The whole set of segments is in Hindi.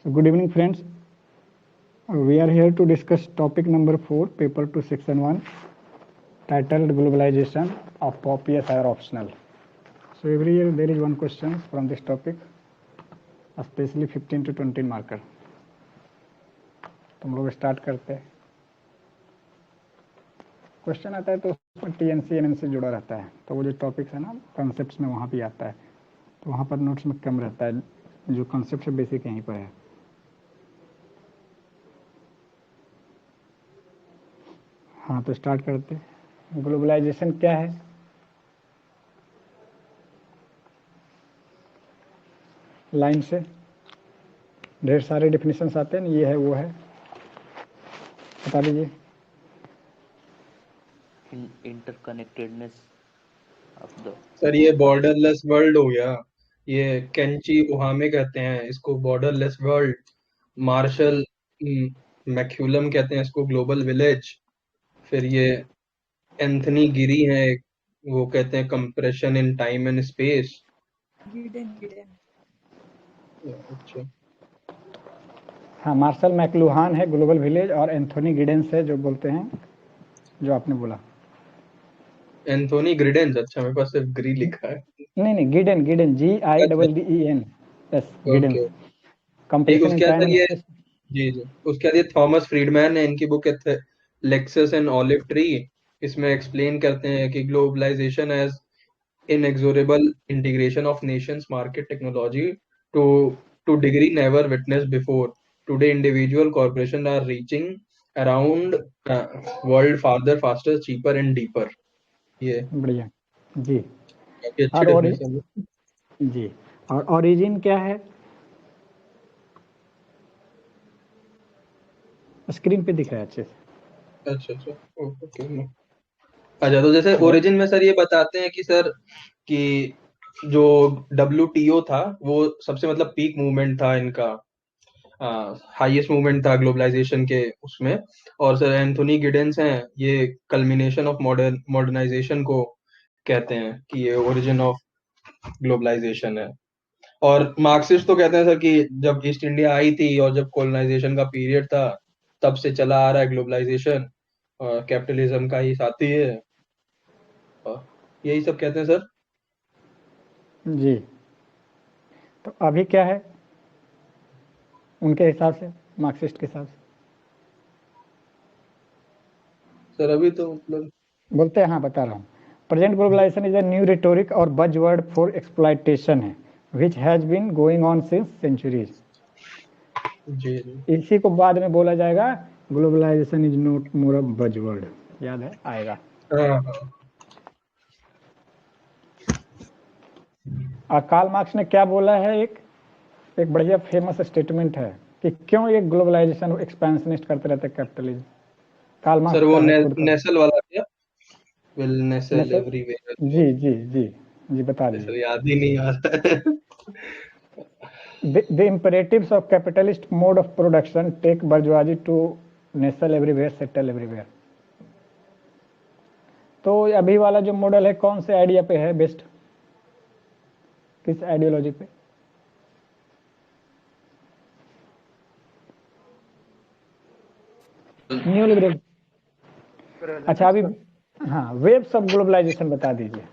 So good evening, friends. We are here to discuss topic number 4, paper 2, section 1, titled Globalization of POPs are optional. So every year there is one question from this topic, especially 15 to 20 marker. तुम लोग स्टार्ट करते हैं। क्वेश्चन आता है तो उसमें टीएनसी एनएनसी जुड़ा रहता है, तो वो जो टॉपिक्स है ना कॉन्सेप्ट्स में वहाँ भी आता है, तो वहाँ पर नोट्स में कम रहता है, जो कॉन्सेप्ट है बेसिक यहीं पर है। हाँ तो स्टार्ट करते हैं। ग्लोबलाइजेशन क्या है? लाइन से ढेर सारे डिफिनेशंस आते हैं, ये है वो है, बता दीजिए। इंटरकनेक्टेडनेस ऑफ द सर ये बॉर्डरलेस वर्ल्ड हो गया। ये केंची ओहामे कहते हैं इसको बॉर्डरलेस वर्ल्ड। मार्शल मैक्यूलम कहते हैं इसको ग्लोबल विलेज। फिर ये एंथनी गिरी हैं, वो कहते हैं compression in time and space. अच्छा, हाँ, मार्शल मैकलुहान है ग्लोबल विलेज, और एंथोनी गिडेंस है जो बोलते हैं, जो आपने बोला। एंथोनी ग्रिडेंस। अच्छा, मेरे पास सिर्फ ग्री लिखा है। नहीं गिडेन, GIDDEN, yes Giddens. Okay, compression in उसके टाइम अंदर एंड ये स्पेस। जी उसके बाद ये थॉमस फ्रीडमैन है, इनकी बुक है लेक्सस एंड ऑलिव ट्री। इसमें एक्सप्लेन करते हैं कि globalisation as inexorable integration of nations market technology to degree never witnessed before. Today individual corporations are reaching around world farther, faster, cheaper and deeper. ये बढ़िया जी। काफी अच्छी और डेफिनेशन है। जी, और ओरिजिन क्या है? स्क्रीन पे दिख रहा है अच्छे से। अच्छा ओके। अच्छा, तो जैसे ओरिजिन में सर ये बताते हैं कि सर कि जो WTO था वो सबसे मतलब पीक मूवमेंट था इनका, हाईएस्ट मूवमेंट था ग्लोबलाइजेशन के उसमें। और सर एंथोनी गिडेंस हैं, ये कल्मिनेशन ऑफ मॉडर्नाइजेशन को कहते हैं कि ये ओरिजिन ऑफ ग्लोबलाइजेशन है। और मार्क्सिस्ट तो कहते हैं सर कि जब ईस्ट इंडिया आई थी और जब कॉलोनाइजेशन का पीरियड था तब से चला आ रहा है ग्लोबलाइजेशन, और कैपिटलिज्म का ही साथी है। और यही सब कहते हैं सर। जी, तो अभी क्या है उनके हिसाब से, मार्क्सिस्ट के हिसाब से? सर अभी तो मतलब बोलते हैं, हाँ बता रहा हूँ। Present globalisation is a new rhetoric और बजवर्ड फॉर एक्सप्लॉइटेशन है, which has been going on since centuries. जी इसी को बाद में बोला जाएगा globalisation is not more a buzzword, याद है आएगा। हाँ। और कार्ल मार्क्स ने क्या बोला है, एक बढ़िया फेमस स्टेटमेंट है कि क्यों ये ग्लोबलाइजेशन एक्सपेंशनिस्ट करते रहते कैपिटलिज्म। कार्ल मार्क्स सर वो का है खुद का। नेसल वाला क्या, विल नेसल नेसल, एवरीवेयर। जी बता सर दीजिए। याद ही नहीं आ रहा है। The imperatives of capitalist mode of production take bourgeoisie to nestle everywhere, settle everywhere. तो अभी वाला जो मॉडल है कौन से आइडिया पे है बेस्ट, किस आइडियोलॉजी पे? New liberal. अच्छा अभी, हाँ, वेव्स ऑफ ग्लोबलाइजेशन बता दीजिए।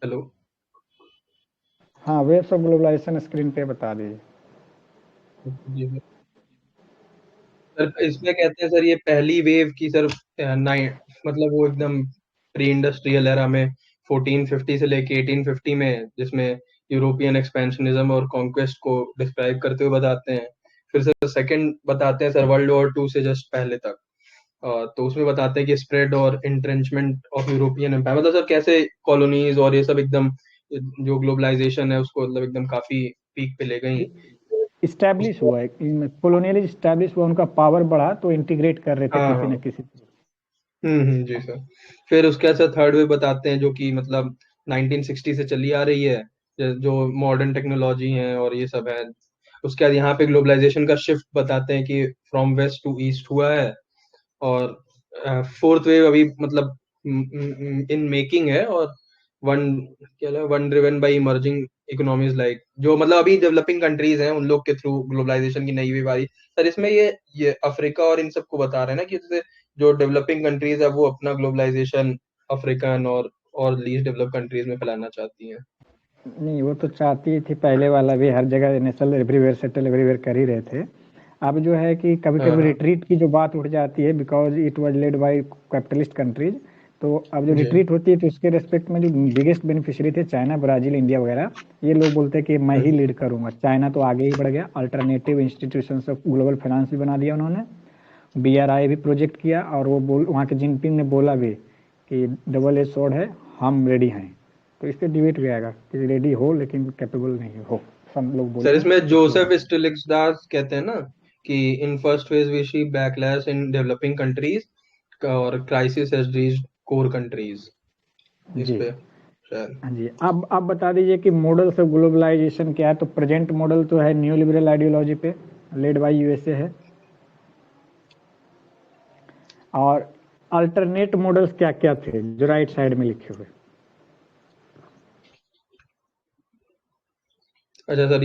हेलो, हाँ, वेव्स ऑफ ग्लोबलाइजेशन स्क्रीन पे बता दीजिए। जी सर इसमें कहते हैं सर ये पहली वेव की सर मतलब वो एकदम प्री इंडस्ट्रियल एरा में 1450 से लेके 1850 में, जिसमें यूरोपियन एक्सपेंशनिज्म और कॉन्क्वेस्ट को डिस्क्राइब करते हुए बताते हैं। फिर सर सेकंड बताते हैं सर वर्ल्ड वॉर 2 से जस्ट पहले तक। तो उसमें बताते हैं कि स्प्रेड और इंट्रेंचमेंट ऑफ यूरोपियन एम्पायर, मतलब सर कैसे कॉलोनीज और ये सब एकदम जो ग्लोबलाइजेशन है उसको मतलब एकदम काफी पीक पे ले गई। इस्टेब्लिश हुआ है, कॉलोनियल इस्टेब्लिश हुआ, उनका पावर बढ़ा तो इंटीग्रेट कर रहे थे हाँ किसी हाँ। न किसी। जी सर। फिर उसके बाद सर थर्ड वेव बताते हैं जो कि मतलब 1960 से चली आ रही है, जो मॉडर्न टेक्नोलॉजी है और ये सब है। उसके बाद यहाँ पे ग्लोबलाइजेशन का शिफ्ट बताते हैं कि फ्रॉम वेस्ट टू ईस्ट हुआ है। और फोर्थ वेव अभी मतलब इन मेकिंग है, और one driven by emerging economies, like जो मतलब अभी डेवलपिंग कंट्रीज हैं उन लोग के थ्रू ग्लोबलाइजेशन की नई वेव आ रही। सर इसमें ये अफ्रीका और इन सबको बता रहे हैं ना कि जैसे जो डेवलपिंग कंट्रीज है वो अपना ग्लोबलाइजेशन अफ्रीकन और लीस्ट डेवलप कंट्रीज में फैलाना चाहती हैं। नहीं, वो तो चाहती थी, पहले वाला भी हर जगह नेशनल एवरीवेयर सेटल एवरीवेयर कर ही रहे थे। अब जो है कि कभी हाँ कभी हाँ रिट्रीट की जो बात उठ जाती है, because it was led by capitalist countries. तो अब जो जी। रिट्रीट होती है तो उसके रेस्पेक्ट में जो बिगेस्ट बेनिफिशियरी थे चाइना, ब्राजील, इंडिया वगैरह, ये लोग बोलते हैं कि मैं ही लीड करूंगा। चाइना तो आगे ही बढ़ गया, alternative institutions of global finance भी बना दिया उन्होंने, BRI भी प्रोजेक्ट किया, और वो वहाँ के जिनपिंग ने बोला भी कि डबल एज स्वॉर्ड है, हम रेडी हैं। तो इस पे डिबेट भी आएगा कि रेडी हो लेकिन कैपेबल नहीं हो, सब लोग बोल सर रहे हैं, इसमें कुछ लोग। जोसेफ स्टिग्लिट्ज़ कहते हैं ना कि in first phase we see backlash in developing countries और crisis has reached core countries, इस जी। पे शायद। हाँ जी, अब बता दीजिए कि मॉडल्स ऑफ ग्लोबलाइजेशन क्या है। तो प्रेजेंट मॉडल तो है न्यू लिबरल आइडियोलॉजी पे, लेड बाय USA है। और अल्टरनेट मॉडल्स क्या क्या थे जो राइट साइड में लिखे हुए। अच्छा सर,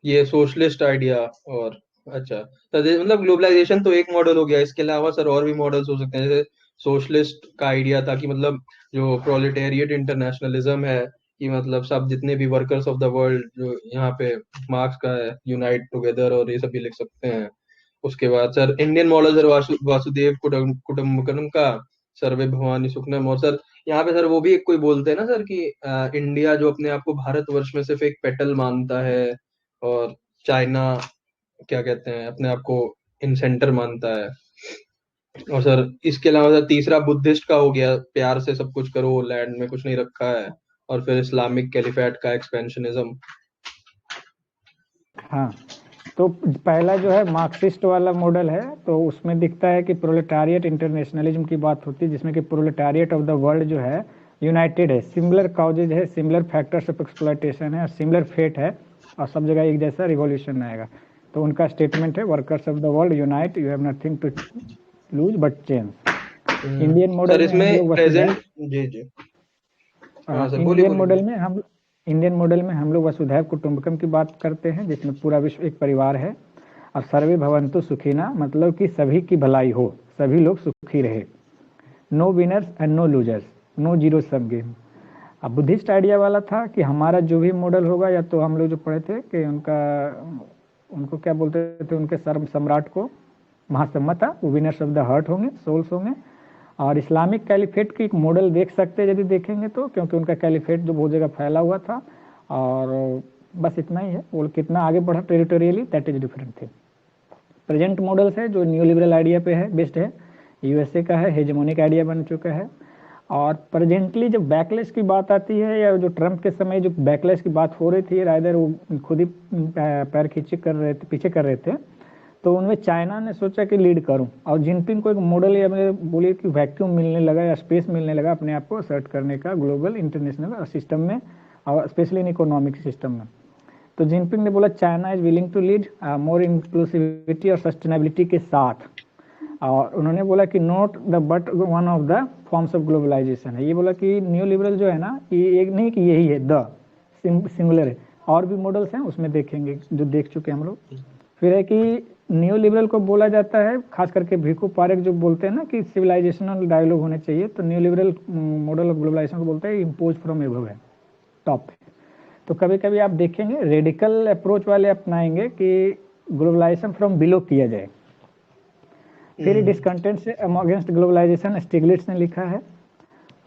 ये सोशलिस्ट आइडिया, और अच्छा सर मतलब ग्लोबलाइजेशन तो एक मॉडल हो गया, इसके अलावा सर और भी मॉडल्स हो सकते हैं। जैसे सोशलिस्ट का आइडिया था कि मतलब जो प्रोलेटेरिएट इंटरनेशनलिज्म है, कि मतलब सब जितने भी वर्कर्स ऑफ द वर्ल्ड जो यहाँ पे मार्क्स का है, यूनाइट टुगेदर, और ये सब भी लिख सकते हैं। उसके बाद सर इंडियन मॉडल सर वासुदेव कुटुम्बकम का, सर्वे भवानी सुखनम। और सर यहाँ पे सर वो भी एक कोई बोलते हैं ना सर कि इंडिया जो अपने आप को भारतवर्ष में सिर्फ एक पेटल मानता है, और चाइना क्या कहते हैं अपने आप को इन सेंटर मानता है। और सर इसके अलावा सर तीसरा बुद्धिस्ट का हो गया, प्यार से सब कुछ करो, लैंड में कुछ नहीं रखा है। और फिर इस्लामिक कैलिफेट का एक्सपेंशनिज्म। हाँ, तो पहला जो है मार्क्सिस्ट वाला मॉडल है, तो उसमें दिखता है कि प्रोलेटारिएट इंटरनेशनलिज्म की बात होती है, जिसमें कि प्रोलेटारिएट ऑफ द वर्ल्ड जो है यूनाइटेड है, सिमिलर काउजेज है, सिमिलर फैक्टर्स ऑफ एक्सप्लॉयटेशन है, और सिमिलर फेट है, और सब जगह एक जैसा रिवॉल्यूशन आएगा। तो उनका स्टेटमेंट है, workers of the world unite, you have nothing to lose but change. Indian sir model में हम इसमें लोग वसुधैव, प्रेजेंट, जी जी, हाँ सर बोलिए इंडियन बोलिए मॉडल बोलिए। में हम इंडियन मॉडल में हम लोग वसुधैव कुटुंबकम की बात करते हैं, जिसमें पूरा विश्व एक परिवार है। और सर्वे भवन्तु सुखिना, मतलब कि सभी की भलाई हो, सभी लोग सुखी रहे। No winners and no losers, no zero sum game. अब बुद्धिस्ट आइडिया वाला था कि हमारा जो भी मॉडल होगा, या तो हम लोग जो पढ़े थे कि उनको क्या बोलते थे, उनके सम्राट को महासम्मता, वो विनर्स ऑफ द हार्ट होंगे, सोल्स होंगे। और इस्लामिक कैलिफेट की एक मॉडल देख सकते हैं यदि देखेंगे तो, क्योंकि उनका कैलिफेट जो बहुत जगह फैला हुआ था। और बस इतना ही है, वो कितना आगे बढ़ा territorially, that is different thing. Present models है जो न्यू लिबरल आइडिया पे है, बेस्ड है, USA का है, हेजेमोनिक आइडिया बन चुका है। और प्रेजेंटली जब बैकलेस की बात आती है, या जो ट्रंप के समय जो बैकलेस की बात हो रही थी, राइदर वो खुद ही पैर खींचे कर रहे थे, पीछे कर रहे थे, तो उनमें चाइना ने सोचा कि लीड करूं, और जिनपिंग को एक मॉडल या बोलिए कि वैक्यूम मिलने लगा या स्पेस मिलने लगा अपने आप को असर्ट करने का ग्लोबल इंटरनेशनल सिस्टम में, और स्पेशली इन इकोनॉमिक सिस्टम में। तो जिनपिंग ने बोला China is willing to lead more inclusivity और सस्टेनेबिलिटी के साथ। और उन्होंने बोला कि not the but one of the forms of globalisation है। ये बोला कि न्यू लिबरल जो है ना, ये एक नहीं कि यही है, द सिंगुलर है, और भी मॉडल्स हैं, उसमें देखेंगे जो देख चुके हम लोग। फिर है कि न्यू लिबरल को बोला जाता है, खास करके भीखू पारेख जो बोलते हैं ना कि सिविलाइजेशनल डायलॉग होने चाहिए, तो new liberal model of globalisation को बोलते हैं इम्पोज फ्रॉम एबव है, टॉप पे। तो कभी कभी आप देखेंगे रेडिकल अप्रोच वाले अपनाएंगे कि ग्लोबलाइजेशन फ्रॉम बिलो किया जाए। फिर डिसकंटेंट से अगेंस्ट ग्लोबलाइजेशन स्टिग्लिट्ज़ ने लिखा है,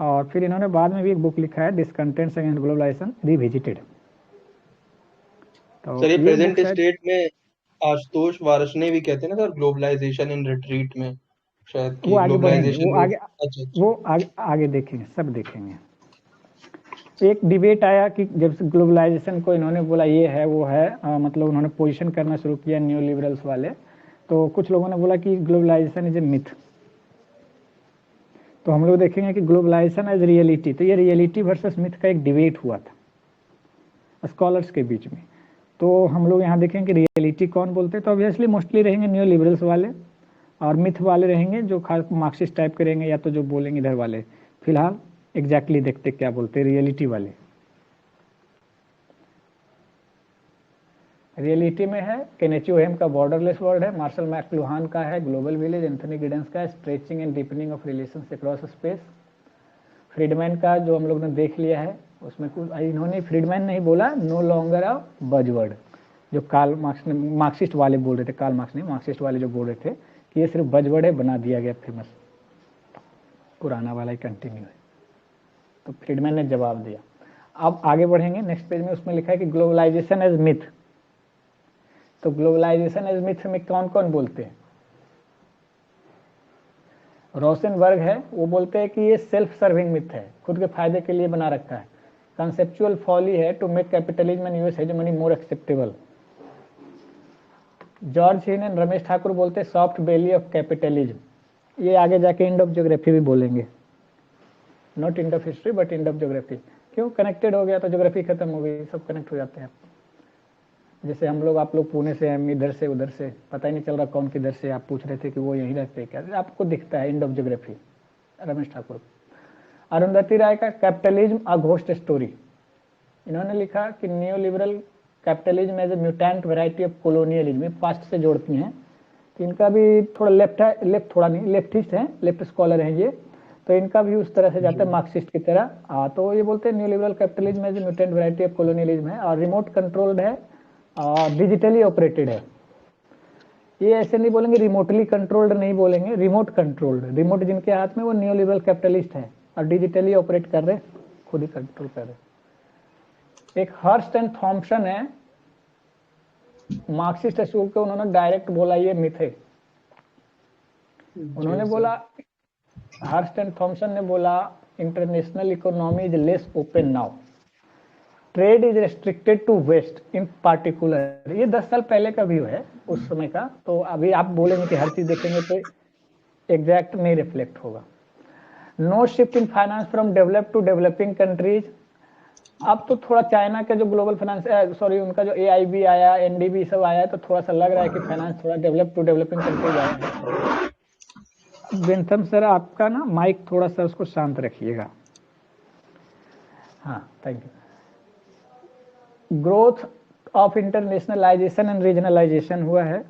और फिर इन्होंने बाद में भी एक बुक लिखा है, डिसकंटेंट्स अगेंस्ट ग्लोबलाइजेशन रिविजिटेड। तो सर ये ये प्रेजेंट बुक शायद स्टेट में आशुतोष वार्ष्णेय भी कहते हैं ना सर, ग्लोबलाइजेशन इन रिट्रीट में, शायद वो कि आगे बढ़ेंगे, ग्लोबलाइजेशन में। अच्छा अच्छा। वो आगे देखेंगे, सब देखेंगे। एक डिबेट आया कि जब से ग्लोबलाइजेशन को इन्होंने बोला ये है वो है, मतलब उन्होंने पोजीशन करना शुरू किया न्यू लिबरल्स वाले, तो कुछ लोगों ने बोला कि ग्लोबलाइजेशन इज ए मिथ। तो हम लोग देखेंगे कि ग्लोबलाइजेशन एज रियलिटी, तो ये रियलिटी वर्सेस मिथ का एक डिबेट हुआ था स्कॉलर्स के बीच में। तो हम लोग यहाँ देखेंगे कि रियलिटी कौन बोलते हैं, तो ऑब्वियसली मोस्टली रहेंगे न्यू लिबरल्स वाले, और मिथ वाले रहेंगे जो खास मार्क्सिस्ट टाइप के रहेंगे, या तो जो बोलेंगे इधर वाले फिलहाल एग्जैक्टली देखते क्या बोलते हैं रियलिटी वाले। रियलिटी में है केनेची ओहेम का बॉर्डरलेस वर्ल्ड है, मार्शल मैकलुहान का है ग्लोबल विलेज, एंथनी गिडेंस का है stretching and deepening of relations across space, Friedman का जो हम लोग ने देख लिया है उसमें कुछ इन्होंने फ्रीडमैन नहीं बोला, नो लॉन्गर अ बजवर्ड, जो कार्ल मार्क्स ने मार्क्सिस्ट वाले बोल रहे थे, कार्ल मार्क्स ने मार्क्सिस्ट वाले जो बोल रहे थे कि ये सिर्फ बजवर्ड है, बना दिया गया फेमस, पुराना वाला ही कंटिन्यू है। तो फ्रीडमैन ने जवाब दिया। अब आगे बढ़ेंगे नेक्स्ट पेज में, उसमें लिखा है कि ग्लोबलाइजेशन एज मिथ। तो ग्लोबलाइजेशन एज मिथ में कौन कौन बोलते हैं? रोसेनबर्ग है, वो बोलते हैं कि ये सेल्फ सर्विंग मिथ है, खुद के फायदे के लिए बना रखा है। कंसेप्चुअल फॉली है to make capitalism and US hegemony more acceptable. George Hein and Ramesh Thakur बोलते हैं सॉफ्ट बेली ऑफ कैपिटलिज्म। ये आगे जाके इंड ऑफ ज्योग्राफी भी बोलेंगे, not end of history but end of geography. क्यों? कनेक्टेड हो गया तो ज्योग्राफी खत्म हो गई, सब कनेक्ट हो जाते हैं। जैसे हम लोग, आप लोग पुणे से हैं, इधर से उधर से, पता ही नहीं चल रहा कौन किधर से, आप पूछ रहे थे कि वो यहीं रहते हैं क्या, आपको दिखता है। End of geography Ramesh Thakur. Arundhati Roy का कैपिटलिज्म अ घोस्ट स्टोरी, इन्होंने लिखा कि new liberal capitalism as a mutant variety of colonialism, ये पास्ट से जोड़ती हैं। तो इनका भी थोड़ा लेफ्ट है, लेफ्ट थोड़ा नहीं, लेफ्टिस्ट हैं, लेफ्ट स्कॉलर हैं ये, तो इनका भी उस तरह से जाता है मार्क्सिस्ट की तरह। तो ये बोलते हैं new liberal capitalism as a mutant variety of colonialism है और रिमोट कंट्रोल्ड है और डिजिटली ऑपरेटेड है। ये ऐसे नहीं बोलेंगे रिमोटली कंट्रोल्ड, नहीं बोलेंगे रिमोट कंट्रोल्ड, रिमोट जिनके हाथ में वो न्यू लिबरल कैपिटलिस्ट है और डिजिटली ऑपरेट कर रहे, खुद ही कंट्रोल कर रहे। एक हर्स्ट एंड थॉम्पसन है, मार्क्सिस्ट स्कूल के, उन्होंने डायरेक्ट बोला ये मिथ है। उन्होंने बोला, हर्स्ट एंड थॉम्पसन ने बोला international economy is less open now, trade is restricted to west in particular. ये 10 साल पहले का व्यू है उस समय का, तो अभी आप बोलेंगे कि हर चीज देखेंगे तो एग्जैक्ट नहीं रिफ्लेक्ट होगा। No shift in finance from develop to developing countries. अब तो थोड़ा चाइना का जो ग्लोबल फाइनेंस, सॉरी उनका जो AIB आया, NDB सब आया है, तो थोड़ा सा लग रहा है कि फाइनेंस थोड़ा डेवलप टू डेवलपिंग कंट्रीज आया है। बेंथम सर आपका ना माइक थोड़ा सा उसको शांत रखिएगा। हाँ, thank you. Growth of internationalisation and regionalisation हुआ है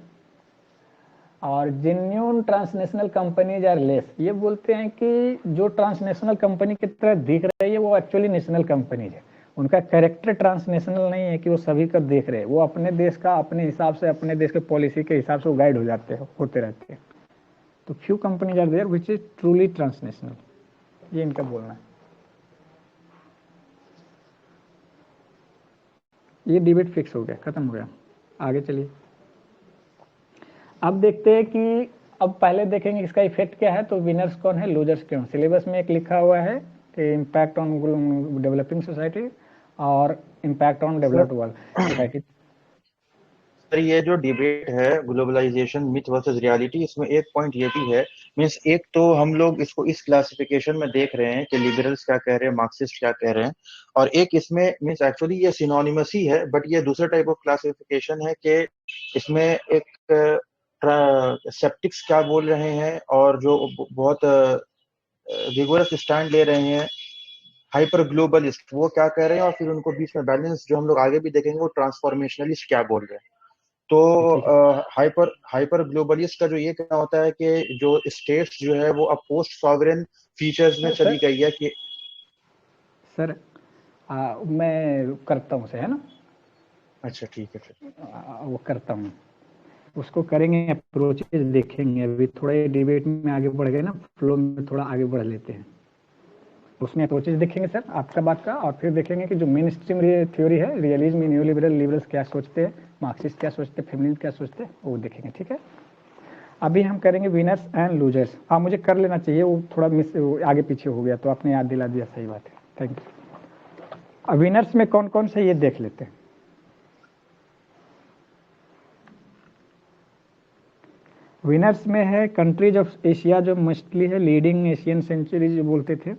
और genuine transnational companies are less. ये बोलते हैं कि जो ट्रांसनेशनल कंपनी की तरह दिख रही है वो एक्चुअली नेशनल कंपनीज है, उनका कैरेक्टर ट्रांसनेशनल नहीं है कि वो सभी का देख रहे हैं, वो अपने देश का अपने हिसाब से, अपने देश के पॉलिसी के हिसाब से वो गाइड हो जाते हैं, होते रहते हैं। तो few companies are there which is truly transnational, ये इनका बोलना है। ये डिबेट फिक्स हो गया, खत्म हो गया। आगे चलिए, अब देखते हैं कि अब पहले देखेंगे इसका इफेक्ट क्या है, तो विनर्स कौन है, लूजर्स क्यों। सिलेबस में एक लिखा हुआ है कि इम्पैक्ट ऑन डेवलपिंग सोसाइटी और impact on developed world society. Sir ये जो डिबेट है ग्लोबलाइजेशन मिथ वर्सेस रियलिटी, इसमें एक पॉइंट ये भी है, मीन्स एक तो हम लोग इसको इस क्लासिफिकेशन में देख रहे हैं कि लिबरल्स क्या कह रहे हैं, मार्क्सिस्ट क्या कह रहे हैं, और एक इसमें मीन्स एक्चुअली ये सिनोनिमस ही है, बट ये दूसरा टाइप ऑफ क्लासिफिकेशन है कि इसमें एक सेप्टिक्स क्या बोल रहे हैं और जो बहुत रिगोरस स्टैंड ले रहे हैं हाइपर ग्लोबलिस्ट वो क्या कह रहे हैं, और फिर उनको बीच में बैलेंस जो हम लोग आगे भी देखेंगे वो ट्रांसफॉर्मेशनलिस्ट क्या बोल रहे हैं। तो हाइपर ग्लोबलिस्ट का जो ये कहना होता है कि जो स्टेट्स जो है वो अब पोस्ट सॉवरेन फीचर्स में चली गई है कि सर मैं करता हूँ से, है ना। अच्छा ठीक है फिर वो करता हूँ, उसको करेंगे, अप्रोचेज देखेंगे। अभी थोड़ा ये डिबेट में आगे बढ़ गए ना, फ्लो में थोड़ा आगे बढ़ लेते हैं, उसमें अप्रोचेज देखेंगे सर आपका बात का, और फिर देखेंगे कि जो मेन स्ट्रीम थ्योरी है रियलिज्म, न्यू लिबरल, लिबरल्स क्या सोचते हैं, मार्क्सिस्ट क्या सोचते हैं, फेमिनिस्ट क्या सोचते हैं, वो देखेंगे। ठीक है, अभी हम करेंगे विनर्स एंड लूजर्स। हाँ, मुझे कर लेना चाहिए, वो थोड़ा मिस आगे पीछे हो गया, तो आपने याद दिला दिया, सही बात है, थैंक यू। अब विनर्स में कौन कौन से ये देख लेते हैं। विनर्स में है कंट्रीज ऑफ एशिया, जो मोस्टली है लीडिंग एशियन सेंचुरी जो बोलते थे,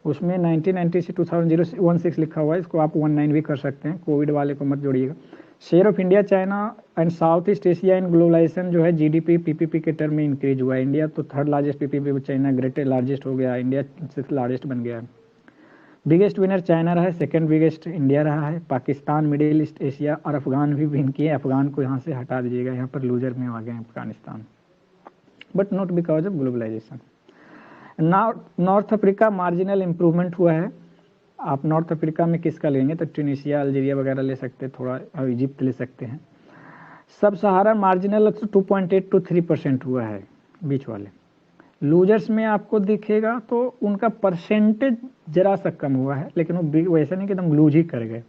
उसमें 1990 से 2016 लिखा हुआ है, इसको आप 19 भी कर सकते हैं, कोविड वाले को मत जोड़िएगा। Share of India, China and South East Asia in globalisation जो है जीडीपी पीपीपी के टर्म में इंक्रीज हुआ है। इंडिया तो third largest PPP, China greatest largest हो गया, इंडिया सिक्स लार्जेस्ट बन गया है। बिगेस्ट विनर चाइना रहा है, सेकंड बिगेस्ट इंडिया रहा है। पाकिस्तान, मिडिल ईस्ट एशिया और अफगान भी विन किए। अफगान को यहाँ से हटा दीजिएगा, यहाँ पर लूजर में आ गए Afghanistan, but not because of globalisation. North Africa marginal improvement हुआ है। आप नॉर्थ अफ्रीका में किसका लेंगे तो ट्यूनीशिया, अल्जीरिया वगैरह ले सकते हैं, थोड़ा इजिप्ट ले सकते हैं। सब सहारा मार्जिनल 2.8 to 3% हुआ है बीच वाले। लूजर्स में आपको दिखेगा तो उनका परसेंटेज जरा सा कम हुआ है, लेकिन वो वैसा नहीं कि एकदम लूज ही कर गए।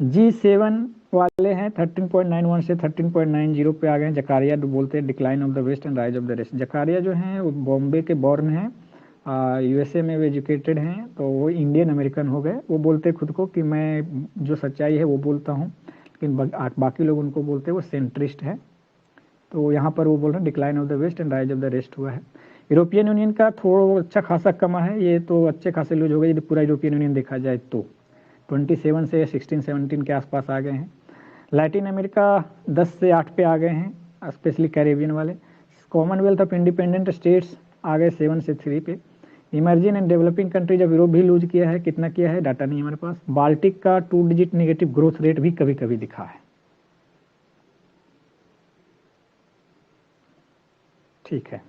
G7 वाले हैं 13.91 से 13.90 पे आ गए। जकारिया बोलते हैं decline of the west and rise of the rest. Zakaria जो हैं वो बॉम्बे के बॉर्न हैं, यूएसए में वो एजुकेटेड हैं, तो वो इंडियन अमेरिकन हो गए। वो बोलते खुद को कि मैं जो सच्चाई है वो बोलता हूँ, लेकिन बाकी लोग उनको बोलते हैं वो सेंट्रिस्ट है। तो यहाँ पर वो बोल रहे हैं decline of the west and rise of the rest हुआ है। यूरोपियन यूनियन का थोड़ा अच्छा खासा कमा है, ये तो अच्छे खासे लूज हो गए यदि पूरा यूरोपियन यूनियन देखा जाए तो 27 से 16-17 के आसपास आ गए हैं। लैटिन अमेरिका 10 से 8 पे आ गए हैं, स्पेशली कैरेबियन वाले। कॉमनवेल्थ ऑफ इंडिपेंडेंट स्टेट्स आ गए 7 से 3 पे। Emerging and developing countries of Europe भी लूज किया है, कितना किया है डाटा नहीं हमारे पास। बाल्टिक का 2 डिजिट नेगेटिव ग्रोथ रेट भी कभी कभी दिखा है। ठीक है,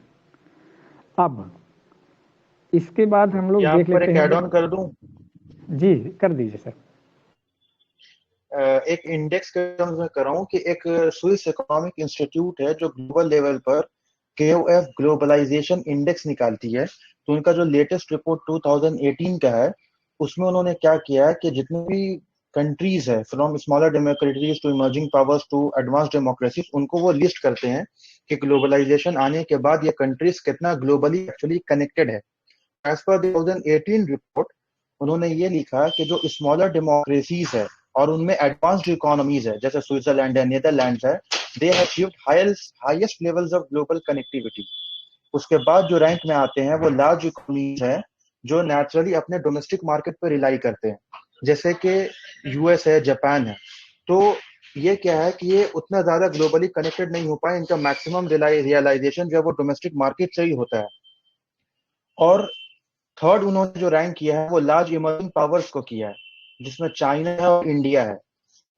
अब इसके बाद हम लोग यहाँ देख पर लेते एक हैं। एड ऑन कर दूं, जी कर दीजिए सर। एक इंडेक्स के टर्म्स में कर रहा हूँ कि एक स्विस इकोनॉमिक इंस्टीट्यूट है जो ग्लोबल लेवल पर KOF ग्लोबलाइजेशन इंडेक्स निकालती है। तो उनका जो लेटेस्ट रिपोर्ट 2018 का है, उसमें उन्होंने क्या किया है कि जितने भी कंट्रीज है from smaller democracies to emerging powers to advance democracies, उनको वो लिस्ट करते हैं कि ग्लोबलाइजेशन आने के बाद ये कंट्रीज कितना ग्लोबली एक्चुअली कनेक्टेड है। एज पर 2018 रिपोर्ट उन्होंने ये लिखा कि जो स्मॉलर डेमोक्रेसीज है और उनमें एडवांस्ड इकोनॉमीज है जैसे स्विट्जरलैंड है, नीदरलैंड है, they have achieved highest levels of global connectivity. उसके बाद जो रैंक में आते हैं वो लार्ज इकोनॉमीज हैं जो नेचुरली अपने डोमेस्टिक मार्केट पर रिलाई करते हैं, जैसे कि यूएस है, जापान है। तो ये क्या है कि ये उतना ज्यादा ग्लोबली कनेक्टेड नहीं हो पाए, इनका मैक्सिमम रियलाइजेशन जो है वो डोमेस्टिक मार्केट से ही होता है। और थर्ड उन्होंने जो रैंक किया है वो लार्ज इमर्जिंग पावर्स को किया है, जिसमें चाइना है और इंडिया है।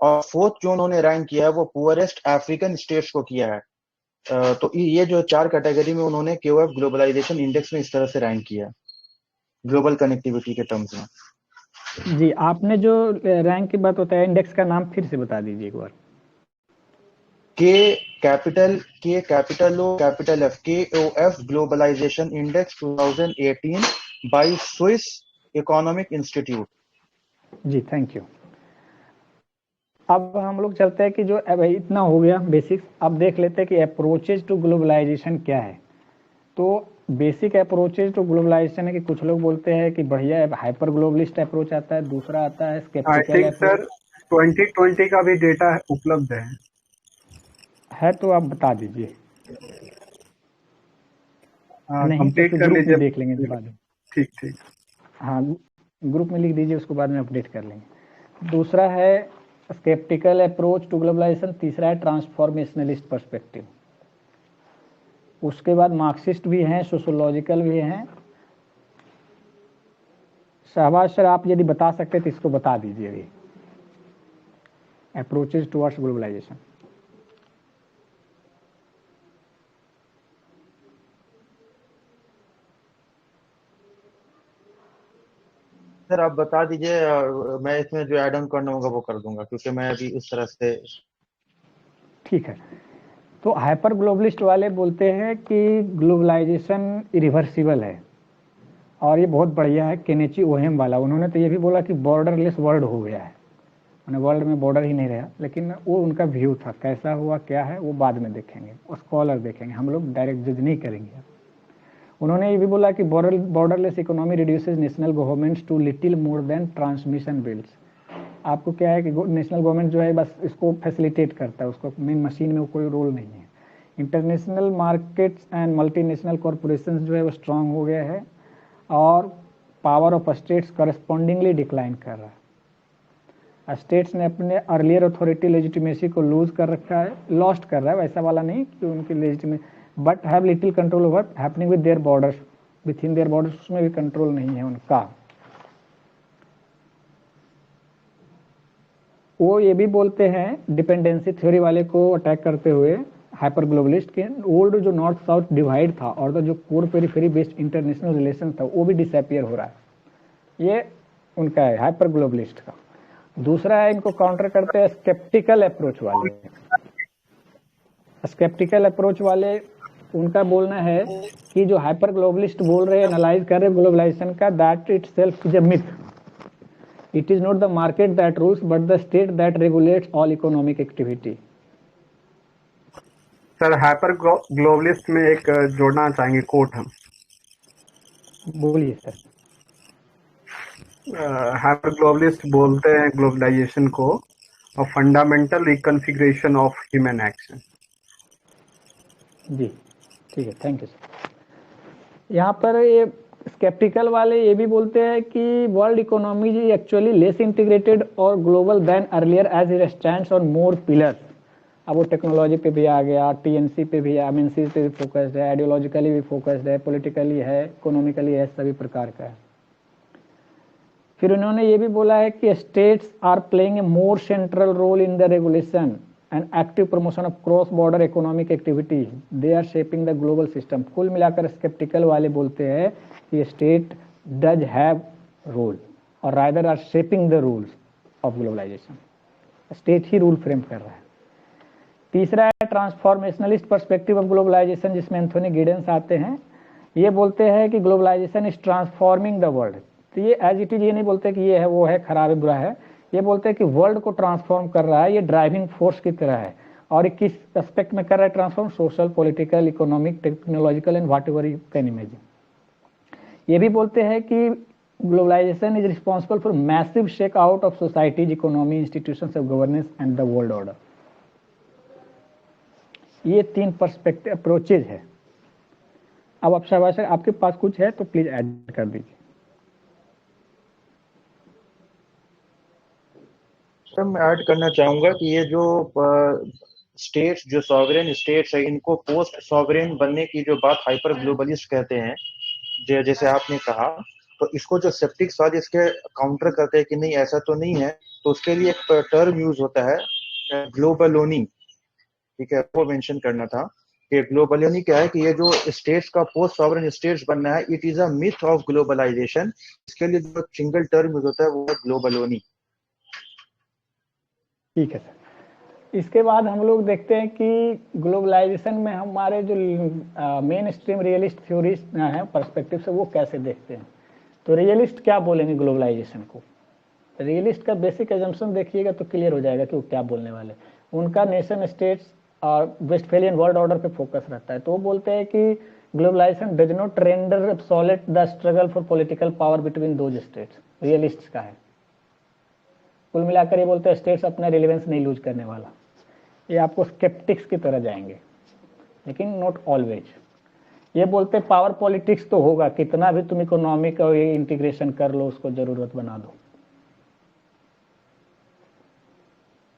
और फोर्थ जो उन्होंने रैंक किया है वो पुअरेस्ट अफ्रीकन स्टेट्स को किया है। तो ये जो 4 कैटेगरी में उन्होंने KOF ग्लोबलाइजेशन इंडेक्स में इस तरह से रैंक किया ग्लोबल कनेक्टिविटी के टर्म्स में। जी आपने जो रैंक की बात बताया, इंडेक्स का नाम फिर से बता दीजिए एक बार। KF globalisation index 2018 by Swiss economic institute. जी थैंक यू। अब हम लोग चलते हैं कि जो अब इतना हो गया बेसिक्स, अब देख लेते हैं कि अप्रोचेज टू ग्लोबलाइजेशन क्या है। तो बेसिक अप्रोचेज टू ग्लोबलाइजेशन है कि कुछ लोग बोलते हैं कि बढ़िया हाइपर ग्लोबलिस्ट अप्रोच आता है, दूसरा आता है स्केप्टिकल अप्रोच। सर 2020 का भी डेटा उपलब्ध है तो आप बता दीजिए। नहीं तो कंप्लीट फिर कर ग्रुप में लीजिए, देख लेंगे बाद में। ठीक। हाँ ग्रुप में लिख दीजिए, उसको बाद में अपडेट कर लेंगे। दूसरा है स्केप्टिकल अप्रोच टू ग्लोबलाइजेशन, तीसरा है ट्रांसफॉर्मेशनलिस्ट पर्सपेक्टिव। उसके बाद मार्क्सिस्ट भी हैं, सोशोलॉजिकल भी हैं। शहबाज सर आप यदि बता सकते तो इसको बता दीजिए अभी, अप्रोचेज टुवर्ड्स ग्लोबलाइजेशन। सर आप बता दीजिए, मैं इसमें जो ऐड ऑन करना होगा वो कर दूंगा, क्योंकि मैं अभी इस तरह से। ठीक है, तो हाइपर ग्लोबलिस्ट वाले बोलते हैं कि ग्लोबलाइजेशन इरिवर्सिबल है और ये बहुत बढ़िया है। केनेची ओहेम वाला उन्होंने तो ये भी बोला कि बॉर्डरलेस वर्ल्ड हो गया है, मैंने वर्ल्ड में बॉर्डर ही नहीं रहा, लेकिन वो उनका व्यू था। कैसा हुआ क्या है वो बाद में देखेंगे, और स्कॉलर देखेंगे, हम लोग डायरेक्ट जज नहीं करेंगे। उन्होंने ये भी बोला कि borderless economy reduces national governments to little more than transmission bills. आपको क्या है कि नेशनल गवर्नमेंट जो है बस इसको फैसिलिटेट करता है, उसको मेन मशीन में कोई रोल नहीं है। International markets and multinational corporations जो है वो स्ट्रांग हो गया है और power of states correspondingly decline कर रहा है। स्टेट्स ने अपने अर्लियर अथॉरिटी लेजिटिमेसी को लूज कर रखा है, लॉस्ट कर रहा है, वैसा वाला नहीं कि उनकी legitimacy, but have little control over happening with their borders, with in their borders, उसमें भी कंट्रोल नहीं है उनका। वो ये भी बोलते हैं डिपेंडेंसी थ्योरी वाले को अटैक करते हुए, हाइपर ग्लोबलिस्ट के, ओल्ड जो नॉर्थ साउथ डिवाइड था और जो core periphery based international relation था वो भी डिसअपियर हो रहा है, ये उनका है हाइपर ग्लोबलिस्ट का। दूसरा है, इनको काउंटर करते हैं स्केप्टिकल अप्रोच वाले। स्केप्टिकल अप्रोच वाले उनका बोलना है कि जो हाइपर ग्लोबलिस्ट बोल रहे हैं, एनालाइज कर रहे हैं ग्लोबलाइजेशन का, that it self is a myth, it is not the market that rules but the state that regulates all economic activity. Sir hyper globalist में एक जोड़ना चाहेंगे कोट हम। बोलिए सर। हाइपर ग्लोबलिस्ट बोलते हैं ग्लोबलाइजेशन को a fundamental reconfiguration of human action. जी ठीक है, थैंक यू सर। यहाँ पर ये स्केप्टिकल वाले ये भी बोलते हैं कि world economy is actually less integrated और global than earlier as it stands on more pillars. अब वो टेक्नोलॉजी पे भी आ गया, टीएनसी पे भी, एमएनसी पे भी फोकस्ड है, आइडियोलॉजिकली भी फोकस्ड है, पॉलिटिकली है, इकोनॉमिकली है, सभी प्रकार का है। फिर उन्होंने ये भी बोला है कि states are playing a more central role in the regulation and active promotion of cross border economic activity, they are shaping the global system. कुल मिलाकर स्केप्टिकल वाले बोलते हैं कि स्टेट डज हैव रोल और rather are shaping the rules of globalisation, state ही रूल फ्रेम कर रहा है। तीसरा है ट्रांसफॉर्मेशनलिस्ट पर्सपेक्टिव ऑफ ग्लोबलाइजेशन, जिसमें एंथोनी गिडेंस आते हैं। ये बोलते हैं कि globalisation is transforming the world. तो ये एज इट इज ये नहीं बोलते कि ये है वो है, खराब है, बुरा है, ये बोलते हैं कि वर्ल्ड को ट्रांसफॉर्म कर रहा है, ये ड्राइविंग फोर्स की तरह है। और किस एस्पेक्ट में कर रहा है transform? Social, political, economic, technological and whatever you can imagine. ये भी बोलते हैं कि globalisation is responsible for massive shake out of societies, economy, institutions of governance and the world order. ये 3 पर्सपेक्टिव अप्रोचेज है। अब आप शाबाश, आपके पास कुछ है तो प्लीज ऐड कर दीजिए। सर मैं ऐड करना चाहूंगा कि ये जो स्टेट्स, जो सॉवरेन स्टेट्स है, इनको पोस्ट सॉवरेन बनने की जो बात हाइपर ग्लोबलिस्ट कहते हैं, जैसे आपने कहा, तो इसको जो सेप्टिक्स वाले इसके काउंटर करते हैं कि नहीं ऐसा तो नहीं है, तो उसके लिए एक टर्म यूज होता है ग्लोबलोनी, ठीक है, वो मेंशन करना था कि ग्लोबलोनी क्या है कि ये जो स्टेट्स का पोस्ट सॉवरेन स्टेट्स बनना है, it is a myth of globalisation. इसके लिए जो सिंगल टर्म यूज होता है वो है ग्लोबलोनी। ठीक है सर। इसके बाद हम लोग देखते हैं कि ग्लोबलाइजेशन में हमारे जो मेन स्ट्रीम रियलिस्ट थ्योरिस्ट हैं पर्सपेक्टिव से, वो कैसे देखते हैं। तो रियलिस्ट क्या बोलेंगे ग्लोबलाइजेशन को? रियलिस्ट का बेसिक एजम्पशन देखिएगा तो क्लियर हो जाएगा कि वो क्या बोलने वाले। उनका नेशन स्टेट्स और वेस्टफेलियन वर्ल्ड ऑर्डर पे फोकस रहता है। तो वो बोलते हैं कि globalisation does not render absolute the struggle for political power between those states. Realist का है। कुल मिलाकर ये बोलते हैं स्टेट्स अपना रिलेवेंस नहीं लूज करने वाला। ये आपको स्केप्टिक्स की तरह जाएंगे, लेकिन नॉट ऑलवेज। ये बोलते हैं पावर पॉलिटिक्स तो होगा, कितना भी तुम इकोनॉमिक और ये इंटीग्रेशन कर लो, उसको जरूरत बना दो।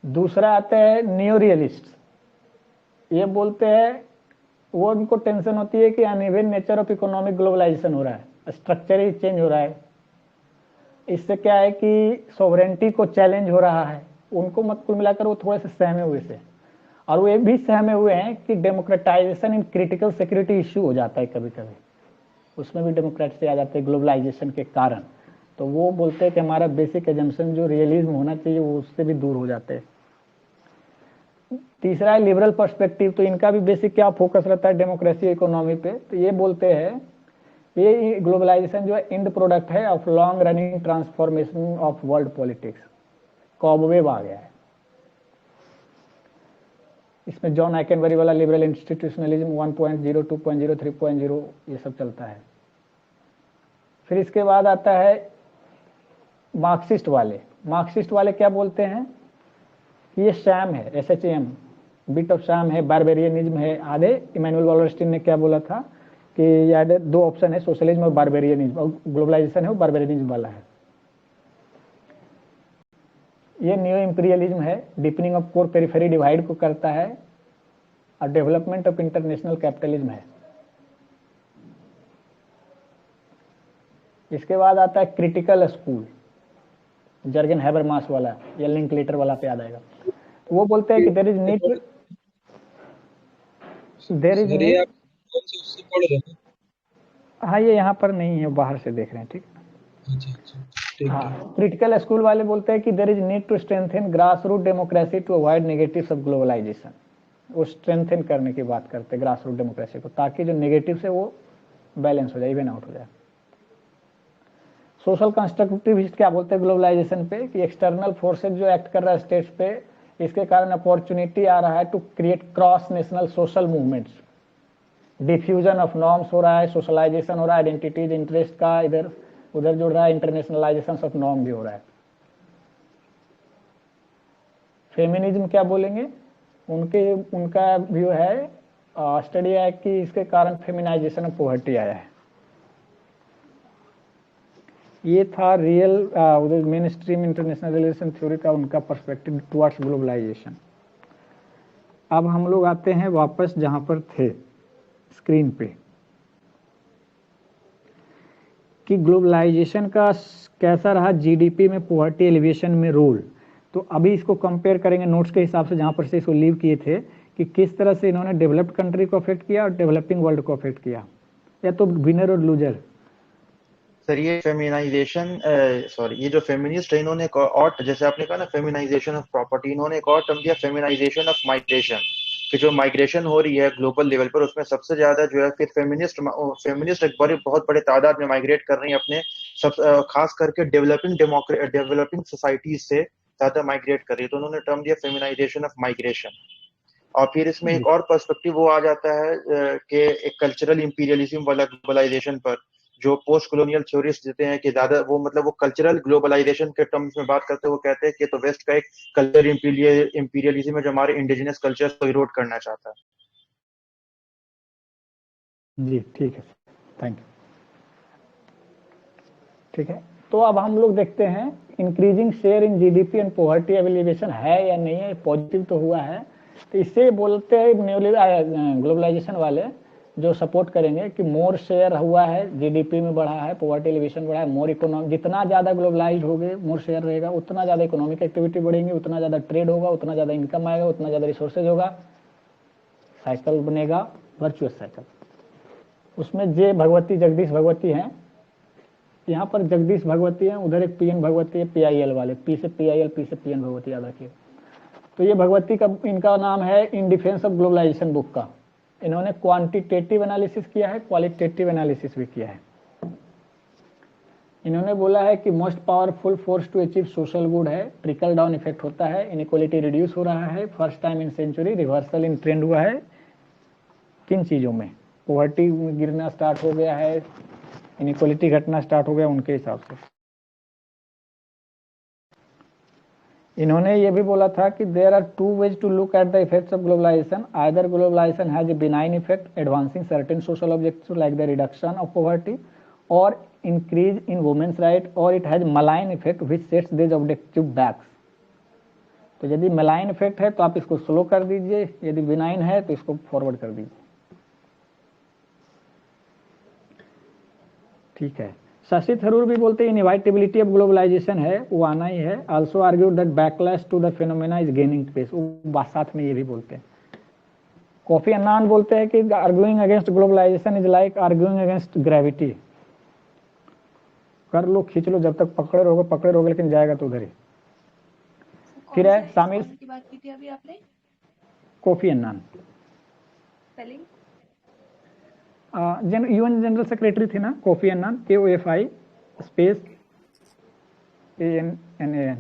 दूसरा आता है न्यू रियलिस्ट। ये बोलते हैं, वो उनको टेंशन होती है कि uneven nature of economic globalisation हो रहा है, स्ट्रक्चर ही चेंज हो रहा है। इससे क्या है कि सॉवरेंटी को चैलेंज हो रहा है। उनको मत कुल मिलाकर वो थोड़े से सहमे हुए से, और वो ये भी सहमे हुए हैं कि democratisation in critical security issue हो जाता है कभी कभी, उसमें भी डेमोक्रेट से आ जाते हैं ग्लोबलाइजेशन के कारण। तो वो बोलते हैं कि हमारा बेसिक एजम्पशन जो रियलिज्म होना चाहिए वो उससे भी दूर हो जाते हैं। तीसरा है लिबरल पर्सपेक्टिव। तो इनका भी बेसिक क्या फोकस रहता है? डेमोक्रेसी, इकोनॉमी पे। तो ये बोलते हैं ये ग्लोबलाइजेशन जो है इंड प्रोडक्ट है of long running transformation of world politics. कॉबवेव आ गया है इसमें। जॉन आइकेनबरी वाला लिबरल इंस्टीट्यूशनलिज्म 1.0, 2.0, 3.0 ये सब चलता है। फिर इसके बाद आता है मार्क्सिस्ट वाले। मार्क्सिस्ट वाले क्या बोलते हैं कि ये शैम है, SHAM, बिट ऑफ शैम है, बारबेरियनिज्म है। आधे इमैनुअल वॉलरस्टीन ने क्या बोला था कि याद 2 ऑप्शन है, सोशलिज्म और बारबेरियनिज्म, और ग्लोबलाइजेशन है वो बारबेरियनिज्म वाला है। ये न्यू इंपीरियलिज्म है, deepening of core periphery divide को करता है, और डेवलपमेंट ऑफ इंटरनेशनल कैपिटलिज्म है। इसके बाद आता है क्रिटिकल स्कूल, जर्गन हैबरमास वाला या लिंकलेटर वाला पे याद आएगा। वो बोलते हैं कि देयर इज नीड सर ये आप कौन से उससे पढ़ रहे हैं? हाँ ये यहाँ पर नहीं है, बाहर से देख रहे हैं, ठीक। अच्छा ठीक है। हाँ, क्रिटिकल स्कूल वाले बोलते हैं कि there is need to strengthen grass root democracy to avoid negatives of globalisation. वो स्ट्रेंथन करने की बात करते हैं ग्रास रूट डेमोक्रेसी को, ताकि जो नेगेटिव्स है वो बैलेंस हो जाए, इवन आउट हो जाए। सोशल कंस्ट्रक्टिविस्ट क्या बोलते हैं ग्लोबलाइजेशन पे, कि एक्सटर्नल फोर्सेज जो एक्ट कर रहा है स्टेट्स पे, इसके कारण अपॉर्चुनिटी आ रहा है to create cross national social movements, diffusion of norms हो रहा है, सोशलाइजेशन हो रहा है, आइडेंटिटीज इंटरेस्ट का इधर उधर जुड़ रहा है, इंटरनेशनलाइजेशन ऑफ नॉर्म भी हो रहा है। फेमिनिज्म क्या बोलेंगे, उनका व्यू है, स्टडी है कि इसके कारण फेमिनाइजेशन ऑफ पॉवर्टी आया है। ये था real main stream international relation theory का उनका पर्सपेक्टिव टुवर्ड्स ग्लोबलाइजेशन। अब हम लोग आते हैं वापस जहां पर थे स्क्रीन पे, कि ग्लोबलाइजेशन का कैसा रहा जीडीपी में पॉवर्टी एलिवेशन में रोल। तो अभी इसको कंपेयर करेंगे नोट्स के हिसाब से, जहां पर से इसको लीव किए थे, कि किस तरह से इन्होंने डेवलप्ड कंट्री को अफेक्ट किया और डेवलपिंग वर्ल्ड को अफेक्ट किया, या तो विनर और लूजर। सर ये फेमिनाइजेशन ये जो फेमिनिस्ट है इन्होंने एक और, जैसे आपने कहा ना फेमिनाइजेशन ऑफ प्रॉपर्टी, इन्होंने एक और टर्म दिया फेमिनाइजेशन ऑफ माइग्रेशन, कि जो माइग्रेशन हो रही है ग्लोबल लेवल पर उसमें सबसे ज्यादा जो है फिर फेमिनिस्ट एक बहुत बड़े तादाद में माइग्रेट कर रही है अपने खास करके डेवलपिंग सोसाइटीज से ज्यादा माइग्रेट कर रही है, तो उन्होंने टर्म दिया फेमिनाइजेशन ऑफ माइग्रेशन। और फिर इसमें एक और पर्सपेक्टिव वो आ जाता है कि एक कल्चरल इंपीरियलिज्म वाला ग्लोबलाइजेशन पर, जो पोस्ट कॉलोनियल थ्योरिस्ट देते हैं कि ज्यादा वो मतलब वो कल्चरल ग्लोबलाइजेशन के टर्म्स में बात करते हैं, वो कहते हैं कि तो वेस्ट का एक कल्चर इंपीरियलिज्म है जो हमारे इंडिजिनस कल्चर्स को इरोड करना चाहता है। जी ठीक है, थैंक यू। ठीक है, तो अब हम लोग देखते हैं increasing share in GDP and poverty alleviation है या नहीं है, पॉजिटिव तो हुआ है। तो इससे बोलते हैं ग्लोबलाइजेशन वाले जो सपोर्ट करेंगे कि मोर शेयर हुआ है, जीडीपी में बढ़ा है, पॉवर्टी एलिवेशन बढ़ा है, मोर इकोनॉमी, जितना ज़्यादा ग्लोबलाइज हो गए मोर शेयर रहेगा, उतना ज़्यादा इकोनॉमिक एक्टिविटी बढ़ेंगी, उतना ज़्यादा ट्रेड होगा, उतना ज़्यादा इनकम आएगा, उतना ज़्यादा रिसोर्सेज होगा, साइकिल बनेगा, वर्चुअस साइकिल। उसमें जे भगवती जगदीश भगवती हैं, यहाँ पर जगदीश भगवती है, उधर एक पीएन भगवती है, पीआईएल वाले, पी से पीआईएल, पी से पीएन भगवती, याद रखिए। तो ये भगवती का इनका नाम है in defence of globalisation book का। इन्होंने क्वांटिटेटिव एनालिसिस किया है, क्वालिटेटिव एनालिसिस भी किया है। इन्होंने बोला है कि most powerful force to achieve social good है, ट्रिकल डाउन इफेक्ट होता है, इनइक्वालिटी रिड्यूस हो रहा है, first time in century reversal in trend हुआ है। किन चीज़ों में? पॉवर्टी गिरना स्टार्ट हो गया है, इनइक्वालिटी घटना स्टार्ट हो गया, उनके हिसाब से। इन्होंने ये भी बोला था कि there are two ways to look at the effects of globalisation, either globalisation has a benign effect advancing certain social objectives like the reduction of poverty और इंक्रीज इन वुमेन्स राइट, और it has malign effect which sets this objective backs. तो यदि मलाइन इफेक्ट है तो आप इसको स्लो कर दीजिए, यदि बिनाइन है तो इसको फॉरवर्ड कर दीजिए। ठीक है, शशि थरूर भी बोलते हैं इनएविटेबिलिटी ऑफ ग्लोबलाइजेशन है, वो आना ही है। Also argue that backlash to the phenomena is gaining pace, वो साथ में ये भी बोलते हैं। कोफी अन्नान बोलते हैं कि arguing against globalisation is like arguing against gravity. कर लो, खींच लो, जब तक पकड़े रहोगे, लेकिन जाएगा तो उधर ही। फिर है सामिर की बात की थी अभी आपने, Kofi Annan, spelling UN general secretary थे ना, Kofi Annan, KOFI space ANNAN।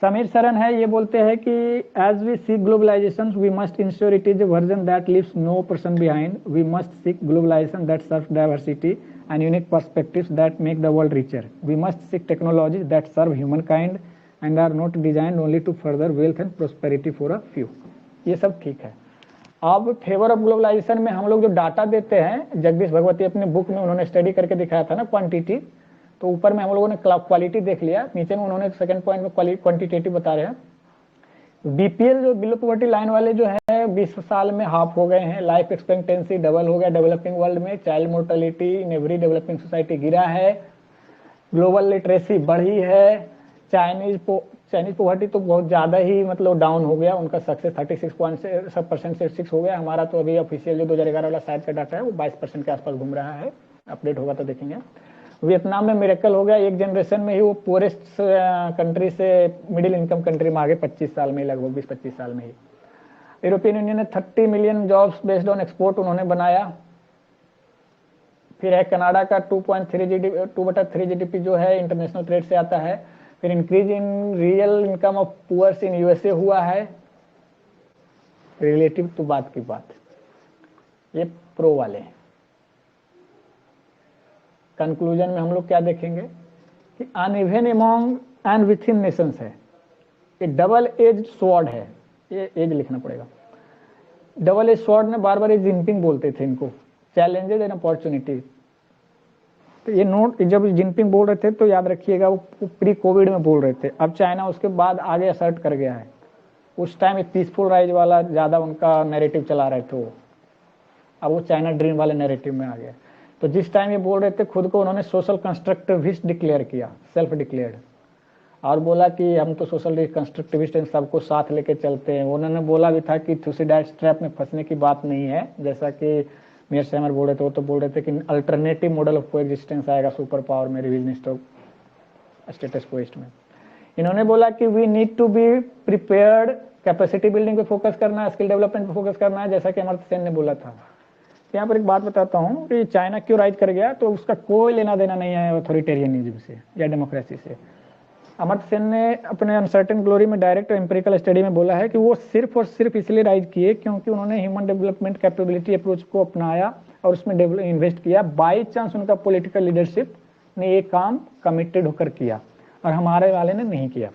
Sameer Saran है, ये बोलते हैं कि as we seek globalisation we must ensure it is a version that leaves no person behind, we must seek globalisation that serve diversity and unique perspectives that make the world richer, we must seek technologies that serve humankind and are not designed only to further wealth and prosperity for a few. ये सब ठीक है। अब फेवर ऑफ ग्लोबलाइजेशन में हम लोग जो डाटा देते हैं, जगदीश भगवती अपने बुक में उन्होंने स्टडी करके दिखाया था ना क्वांटिटी, तो ऊपर में हम लोगों ने क्वालिटी देख लिया, नीचे में उन्होंने सेकंड पॉइंट में क्वांटिटेटिव बता रहे हैं। बीपीएल जो बिलो पॉवर्टी लाइन वाले जो है 20 साल में हाफ हो गए हैं, लाइफ एक्सपेक्टेंसी डबल हो गया डेवलपिंग वर्ल्ड में, child mortality in every developing society गिरा है, ग्लोबल लिटरेसी बढ़ी है, चाइनीज पॉवर्टी तो बहुत ज़्यादा ही मतलब डाउन हो गया, उनका सक्सेस 36% से 6 हो गया। हमारा तो अभी ऑफिशियल जो 2011 वाला शायद का डाटा है वो 22% के आसपास घूम रहा है, अपडेट होगा तो देखेंगे। वियतनाम में मिरेकल हो गया, एक जनरेशन में ही वो पुअरेस्ट कंट्री से मिडिल इनकम कंट्री में आ गए 25 साल में, लगभग 20-25 साल में ही। यूरोपियन यूनियन ने 30 million jobs based on export उन्होंने बनाया। फिर है कनाडा का 2/3 जीडीपी जो है इंटरनेशनल ट्रेड से आता है। फिर increase in real income of poors in USA हुआ है, रिलेटिव टू बात की बात। ये प्रो वाले हैं। कंक्लूजन में हम लोग क्या देखेंगे कि uneven among and within Nations है, ये डबल एज स्वॉर्ड है, ये एज लिखना पड़ेगा। डबल एज स्वॉर्ड में बार बार जिनपिंग बोलते थे इनको, चैलेंजेस एंड अपॉर्चुनिटी। तो ये नोट जब जिनपिंग बोल रहे थे तो याद रखिएगा वो प्री कोविड में बोल रहे थे। अब चाइना उसके बाद आगे असर्ट कर गया है, उस टाइम एक पीसफुल राइज वाला ज़्यादा उनका नैरेटिव चला रहे थे वो, अब वो चाइना ड्रीम वाले नैरेटिव में आ गया। तो जिस टाइम ये बोल रहे थे खुद को उन्होंने सोशल कंस्ट्रक्टिविस्ट डिक्लेयर किया, सेल्फ डिक्लेयर्ड, और बोला कि हम तो सोशल कंस्ट्रक्टिविस्ट हैं, सबको साथ लेके चलते हैं। उन्होंने बोला भी था कि थ्यूसिडाइड ट्रैप में फंसने की बात नहीं है, जैसा कि मीर सैमर बोल रहे थे, वो तो बोल रहे थे कि अल्टरनेटिव मॉडल ऑफ कोएग्जिस्टेंस आएगा सुपर पावर में, रिविजनिस्ट ऑफ स्टेटस क्वेस्ट में। इन्होंने बोला कि we need to be prepared, capacity building पे फोकस करना है, स्किल डेवलपमेंट पे फोकस करना है, जैसा कि अमर्त्य सेन ने बोला था। यहाँ पर एक बात बताता हूँ कि चाइना क्यों राइज कर गया, तो उसका कोई लेना देना नहीं है ऑथोरिटेरियनिज्म से या डेमोक्रेसी से। अमर्त्य सेन ने अपने अनसर्टेन ग्लोरी में डायरेक्ट एम्पिरिकल स्टडी में बोला है कि वो सिर्फ और सिर्फ इसलिए राइज किए क्योंकि उन्होंने ह्यूमन डेवलपमेंट कैपेबिलिटी अप्रोच को अपनाया और उसमें इन्वेस्ट किया। बाई चांस उनका पॉलिटिकल लीडरशिप ने ये काम कमिटेड होकर किया और हमारे वाले ने नहीं किया।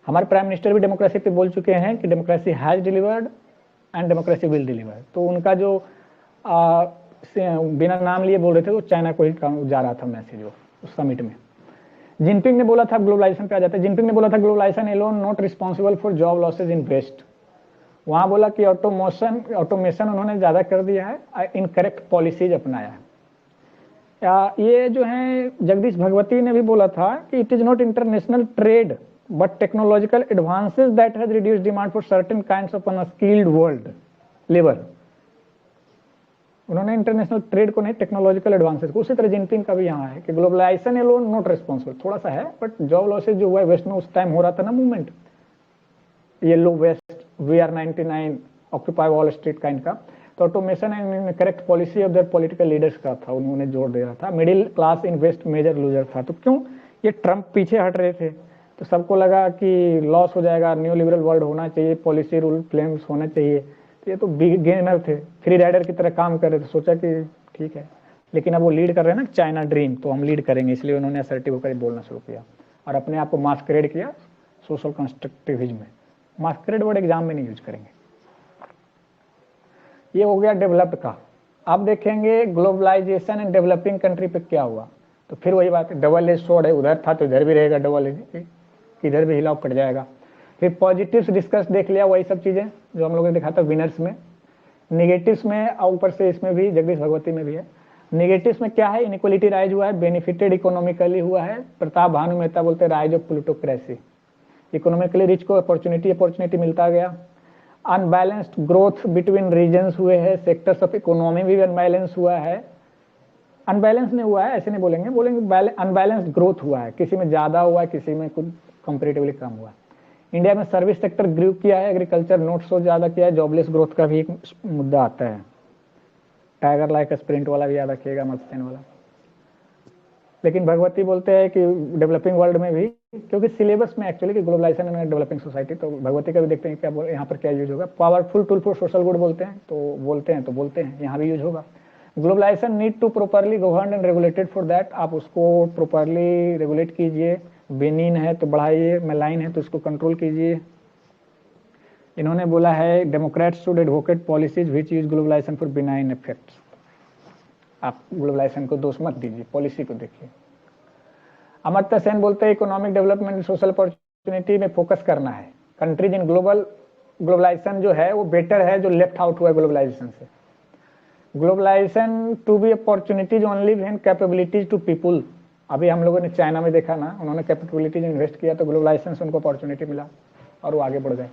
हमारे प्राइम मिनिस्टर भी डेमोक्रेसी पे बोल चुके हैं कि democracy has delivered and democracy will deliver. तो उनका जो बिना नाम लिए बोल रहे थे वो चाइना को ही जा रहा था मैसेज वो उस समिट में। जिनपिंग ने बोला था, ग्लोबलाइजेशन पे आ जाता है, जिनपिंग ने बोला था globalisation alone not responsible for job losses in west. वहां बोला कि ऑटोमेशन उन्होंने ज्यादा कर दिया है, इनकरेक्ट पॉलिसीज अपनाया है। ये जो है जगदीश भगवती ने भी बोला था कि it is not international trade but technological advances that has reduced demand for certain kinds of unskilled world labour. उन्होंने इंटरनेशनल ट्रेड को नहीं, टेक्नोलॉजिकल एडवांसेस को। उसी तरह जिनपिंग का भी यहाँ है कि ग्लोबलाइजेशन एलोन नॉट रिस्पॉन्सिबल, थोड़ा सा है, बट जॉब लॉसेज जो हुआ है वेस्ट में उस टाइम हो रहा था ना movement, yellow vest, VR99, occupy wall street kind का। तो automation and correct policy of their political leaders का था, उन्होंने जोर दे रहा था। Middle class in west major loser था। तो क्यों ये ट्रम्प पीछे हट रहे थे, तो सबको लगा कि लॉस हो जाएगा, न्यू लिबरल वर्ल्ड होना चाहिए, पॉलिसी रूल फ्लेम्स होना चाहिए। तो ये तो बिग गेनर थे, फ्री राइडर की तरह काम कर रहे थे, सोचा कि ठीक है। लेकिन अब वो लीड कर रहे हैं ना चाइना ड्रीम, तो हम लीड करेंगे, इसलिए उन्होंने असर्टिव होकर बोलना शुरू किया और अपने आप को मास्करेड किया सोशल कंस्ट्रक्टिविज्म में। मास्करेड वर्ड एग्जाम में नहीं यूज करेंगे। ये हो गया डेवलप्ड का। अब देखेंगे ग्लोबलाइजेशन एंड डेवलपिंग कंट्री पे क्या हुआ। तो फिर वही बात, डबल एज स्वॉर्ड है, उधर था तो इधर भी रहेगा डबल एज, इधर भी हिलाव कट जाएगा। फिर पॉजिटिव्स डिस्कस देख लिया, वही सब चीजें जो हम लोगों ने देखा था विनर्स में। नेगेटिव्स में और ऊपर से इसमें भी जगदीश भगवती में भी है। नेगेटिव्स में क्या है, इनइक्वालिटी राइज हुआ है, बेनिफिटेड इकोनॉमिकली हुआ है। प्रताप भानु मेहता बोलते हैं rise of plutocracy, economically rich को अपॉर्चुनिटी मिलता गया। अनबैलेंस्ड ग्रोथ बिटवीन रीजन्स हुए हैं, सेक्टर्स ऑफ इकोनॉमी भी अनबैलेंस हुआ है। अनबैलेंस नहीं हुआ है ऐसे नहीं बोलेंगे अनबैलेंस्ड ग्रोथ हुआ है, किसी में ज्यादा हुआ है, किसी में कुछ कंपेरेटिवली कम हुआ है। इंडिया में सर्विस सेक्टर ग्रो किया है, एग्रीकल्चर नोट सो ज्यादा किया है। जॉबलेस ग्रोथ का भी एक मुद्दा आता है, टाइगर लाइक स्प्रिंट वाला भी याद रखिएगा, मत्स्यन वाला। लेकिन भगवती बोलते हैं कि डेवलपिंग वर्ल्ड में भी, क्योंकि सिलेबस में एक्चुअली कि ग्लोबलाइजेशन एंड डेवलपिंग सोसाइटी, तो भगवती का भी देखते हैं क्या बोल, यहाँ पर क्या यूज होगा। Powerful tool for social good बोलते हैं, तो बोलते हैं यहाँ भी यूज होगा। Globalisation need to properly govern and regulated for that, आप उसको प्रॉपरली रेगुलेट कीजिए। बेनिन है तो बढ़ाइए, मेलाइन है तो उसको कंट्रोल कीजिए। इन्होंने बोला है democrats should advocate policies which use globalisation for benign effects. आप ग्लोबलाइजेशन को दोष मत दीजिए, पॉलिसी को देखिए। अमर्त्य सेन बोलते हैं इकोनॉमिक डेवलपमेंट सोशल अपॉर्चुनिटी में फोकस करना है। कंट्रीज इन ग्लोबलाइजेशन जो है वो बेटर है जो लेफ्ट आउट हुआ है ग्लोबलाइजेशन से। Globalisation to be opportunities only when capabilities to people. अभी हम लोगों ने चाइना में देखा ना, उन्होंने कैपेबिलिटीज इन्वेस्ट किया तो ग्लोबलाइजेशन से उनको अपॉर्चुनिटी मिला और वो आगे बढ़ गए।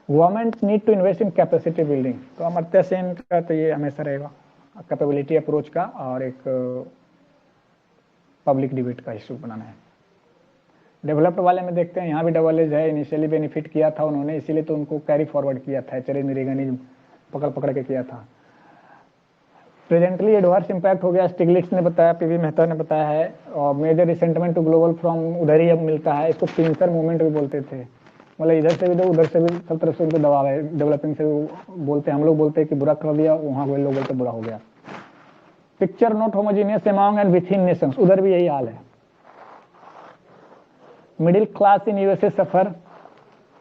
Government need to invest in capacity building. तो अमर्त्य सेन का तो ये हमेशा रहेगा कैपेबिलिटी अप्रोच का और एक पब्लिक डिबेट का इशू बनाना है। डेवलप्ड वाले में देखते हैं यहाँ भी डबल एज है, इनिशियली बेनिफिट किया था उन्होंने, इसीलिए तो उनको कैरी फॉरवर्ड किया था, थैचरिज्म रेगनिज्म पकड़ के किया था। प्रेजेंटली एडवर्स इंपैक्ट हो गया, स्टिग्लिट्स ने बताया, पीवी मेहता ने बताया है, और major resentment to global from उधर ही अब मिलता है। इसको पिंसर मूवमेंट भी बोलते थे, मतलब इधर से भी दो उधर से भी, सब तरफ से उनको दबाव है। डेवलपिंग से बोलते हैं, हम लोग बोलते हैं कि बुरा कर दिया, वहाँ कोई लोग बोलते बुरा हो गया। Picture not homogeneous among and within nations, उधर भी यही हाल है। Middle class in USA suffer,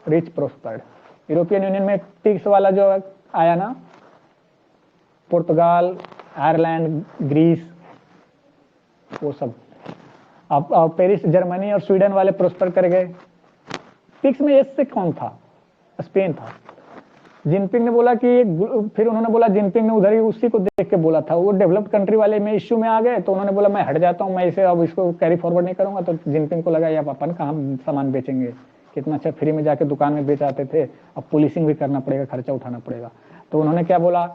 rich prospered. European Union में टिक्स वाला जो आया ना, पुर्तगाल, आयरलैंड, ग्रीस, वो सब अब पेरिस, जर्मनी और स्वीडन वाले प्रोस्पर कर गए। टिक्स में एस से कौन था? स्पेन था। जिनपिंग ने बोला कि, फिर उन्होंने बोला, जिनपिंग ने उधर ही उसी को देख के बोला था, वो डेवलप्ड कंट्री वाले में इश्यू में आ गए तो उन्होंने बोला मैं हट जाता हूँ, मैं इसे अब इसको कैरी फॉरवर्ड नहीं करूंगा। तो जिनपिंग को लगा यार अपन कहाँ सामान बेचेंगे, कितना अच्छा फ्री में जाके दुकान में बेच आते थे, अब पुलिसिंग भी करना पड़ेगा, खर्चा उठाना पड़ेगा। तो उन्होंने क्या बोला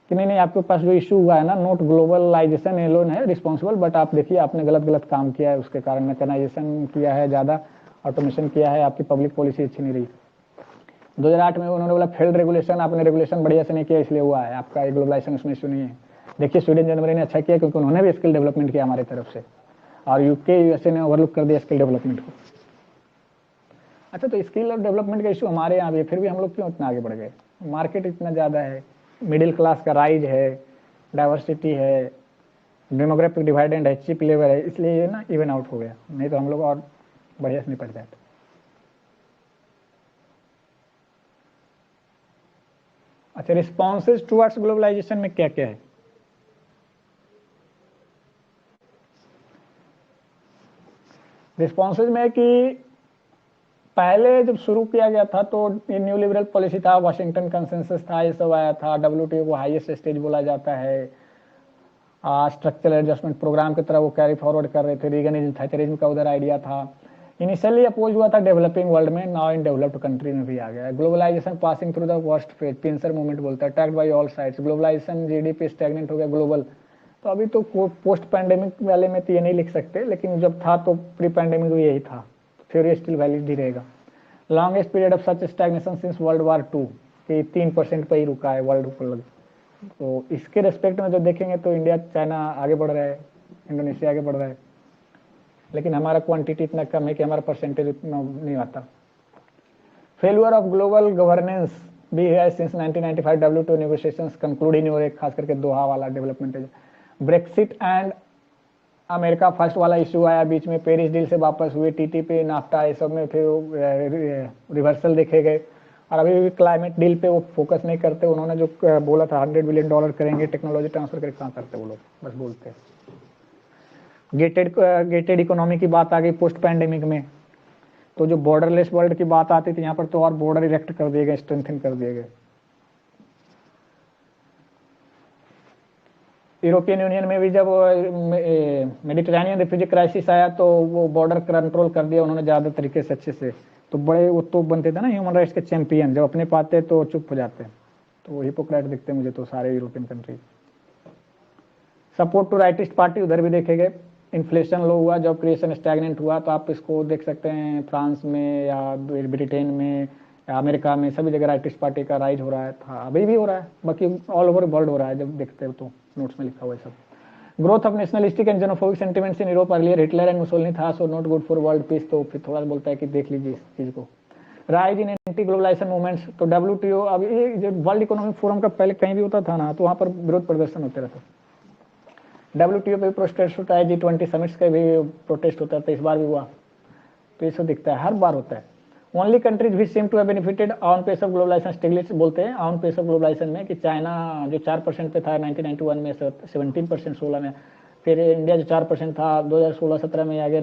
कि नहीं आपके पास जो इशू हुआ है ना, नोट ग्लोबलाइजेशन एलोन है रिस्पॉन्सिबल, बट आप देखिए आपने गलत काम किया है, उसके कारण मैकेनाइजेशन किया है, ज्यादा ऑटोमेशन किया है, आपकी पब्लिक पॉलिसी अच्छी नहीं रही। 2008 में उन्होंने बोला फेल्ड रेगुलेशन, आपने रेगुलेशन बढ़िया से नहीं किया इसलिए हुआ है, आपका ग्लोबलाइजेशन उसमें इशू नहीं है। देखिए स्वीडन जर्मनी ने अच्छा किया क्योंकि उन्होंने भी स्किल डेवलपमेंट किया हमारी तरफ से, और यूके यूएसए ने ओवरलुक कर दिया स्किल डेवलपमेंट को। अच्छा, तो स्किल और डेवलपमेंट का इशू हमारे यहाँ भी है, फिर भी हम लोग क्यों इतना आगे बढ़ गए? मार्केट इतना ज़्यादा है, मिडिल क्लास का राइज है, डाइवर्सिटी है, डेमोग्राफिक डिवाइडेंड है, चिप लेवल है, इसलिए ये ना इवन आउट हो गया, नहीं तो हम लोग और बढ़िया से निपट जाते। अच्छा, रिस्पॉन्सेज टुवर्ड्स ग्लोबलाइजेशन में क्या क्या है? रिस्पॉन्सेज में कि पहले जब शुरू किया गया था तो ये न्यू लिबरल पॉलिसी था, वाशिंगटन कंसेंसस था, ये सब आया था, WTO को हाईएस्ट स्टेज बोला जाता है, स्ट्रक्चरल एडजस्टमेंट प्रोग्राम की तरह वो कैरी फॉरवर्ड कर रहे थे, रीगनिज्म थैचरिज्म का उधर आइडिया था। इनिशियली अपोज हुआ था डेवलपिंग वर्ल्ड में, नाउ इन डेवलप्ड कंट्री में भी आ गया है। Globalisation passing through the worst phase, pincer movement बोलता है, attacked by all sides. Globalisation GDP stagnant हो गया ग्लोबल। तो अभी तो पोस्ट पैंडेमिक वाले में तो ये नहीं लिख सकते, लेकिन जब था तो प्री पैंडेमिक भी यही था, थ्योरी स्टिल वैलिड ही रहेगा। Longest period of such stagnation since world war 2, कि 3% पर ही रुका है वर्ल्ड पर। तो इसके रेस्पेक्ट में जो देखेंगे तो इंडिया चाइना आगे बढ़ रहा है, इंडोनेशिया आगे बढ़ रहा है, लेकिन हमारा क्वांटिटी इतना कम है कि हमारा परसेंटेज उतना नहीं आता। फेल्यूर ऑफ ग्लोबल गवर्नेंस भी है सिंस 1995 WTO नेगोशिएशंस कंक्लूड ही नहीं हो रहे, खास करके दोहा वाला development. Brexit and America first वाला इशू आया बीच में, पेरिस डील से वापस हुए, TTP, नाफ्टा, ये सब में फिर रिवर्सल देखे गए, और अभी भी क्लाइमेट डील पे वो फोकस नहीं करते। उन्होंने जो बोला था $100 बिलियन करेंगे टेक्नोलॉजी ट्रांसफर करके, कहाँ करते वो लोग, बस बोलते हैं। गेटेड इकोनॉमी की बात आ गई पोस्ट पैंडेमिक में, तो जो बॉर्डरलेस वर्ल्ड की बात आती थी, यहाँ पर तो और बॉर्डर इरेक्ट कर दिए गए, स्ट्रेंथन कर दिए गए। यूरोपियन यूनियन में भी जब मेडिटेरेनियन रिफ्यूजी क्राइसिस आया तो वो बॉर्डर कंट्रोल कर दिया उन्होंने ज़्यादा तरीके से, अच्छे से। तो बड़े वो तो बनते थे ना ह्यूमन राइट्स के चैंपियन, जब अपने पाते तो चुप हो जाते, तो हिपोक्रेट दिखते मुझे तो सारे European country. Support to rightist party उधर भी देखे गए। इन्फ्लेशन लो हुआ, जॉब क्रिएशन स्टैग्नेंट हुआ, तो आप इसको देख सकते हैं फ्रांस में या ब्रिटेन में या अमेरिका में, सभी जगह राइटिस्ट पार्टी का राइज हो रहा है, था, अभी भी हो रहा है, बाकी ऑल ओवर वर्ल्ड हो रहा है, जब देखते हो तो नोट्स में लिखा हुआ है सब। Growth of nationalistic and xenophobic sentiments in Europe earlier, Hitler and Mussolini था, so not good for world peace. तो फिर थोड़ा बोलता है कि देख लीजिए इस चीज को। Rise in anti globalisation movements, तो WTO, अब ये वर्ल्ड इकोनॉमिक फोरम का पहले कहीं भी होता था ना, तो वहाँ पर विरोध प्रदर्शन होते रहते। WTO पे भी प्रोटेस्ट होता है, G20 समिट्स का भी प्रोटेस्ट होता है, तो इस बार भी हुआ, तो ये सब दिखता है, हर बार होता है। ओनली कंट्रीज भी same to have benefited on pace of globalisation Stiglitz बोलते हैं ऑन पेस ऑफ ग्लोबलाइजेशन में कि चाइना जो 4% पे था 1991 में 17% 16 में, फिर इंडिया जो 4% था 2016-17 में आ गया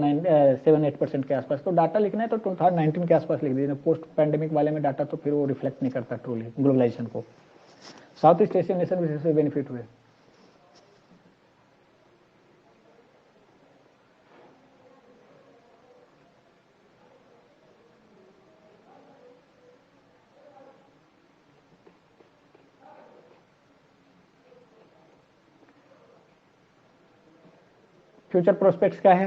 7-8% के आसपास। तो डाटा लिखना है तो 2019 के आसपास लिख दीजिए। पोस्ट पैंडेमिक वाले में डाटा तो फिर वो रिफ्लेक्ट नहीं करता ट्रूली ग्लोबलाइजेशन को। साउथ ईस्ट एशियन नेशन भी इससे बेनिफिट हुए। फ्यूचर प्रोस्पेक्ट्स क्या है?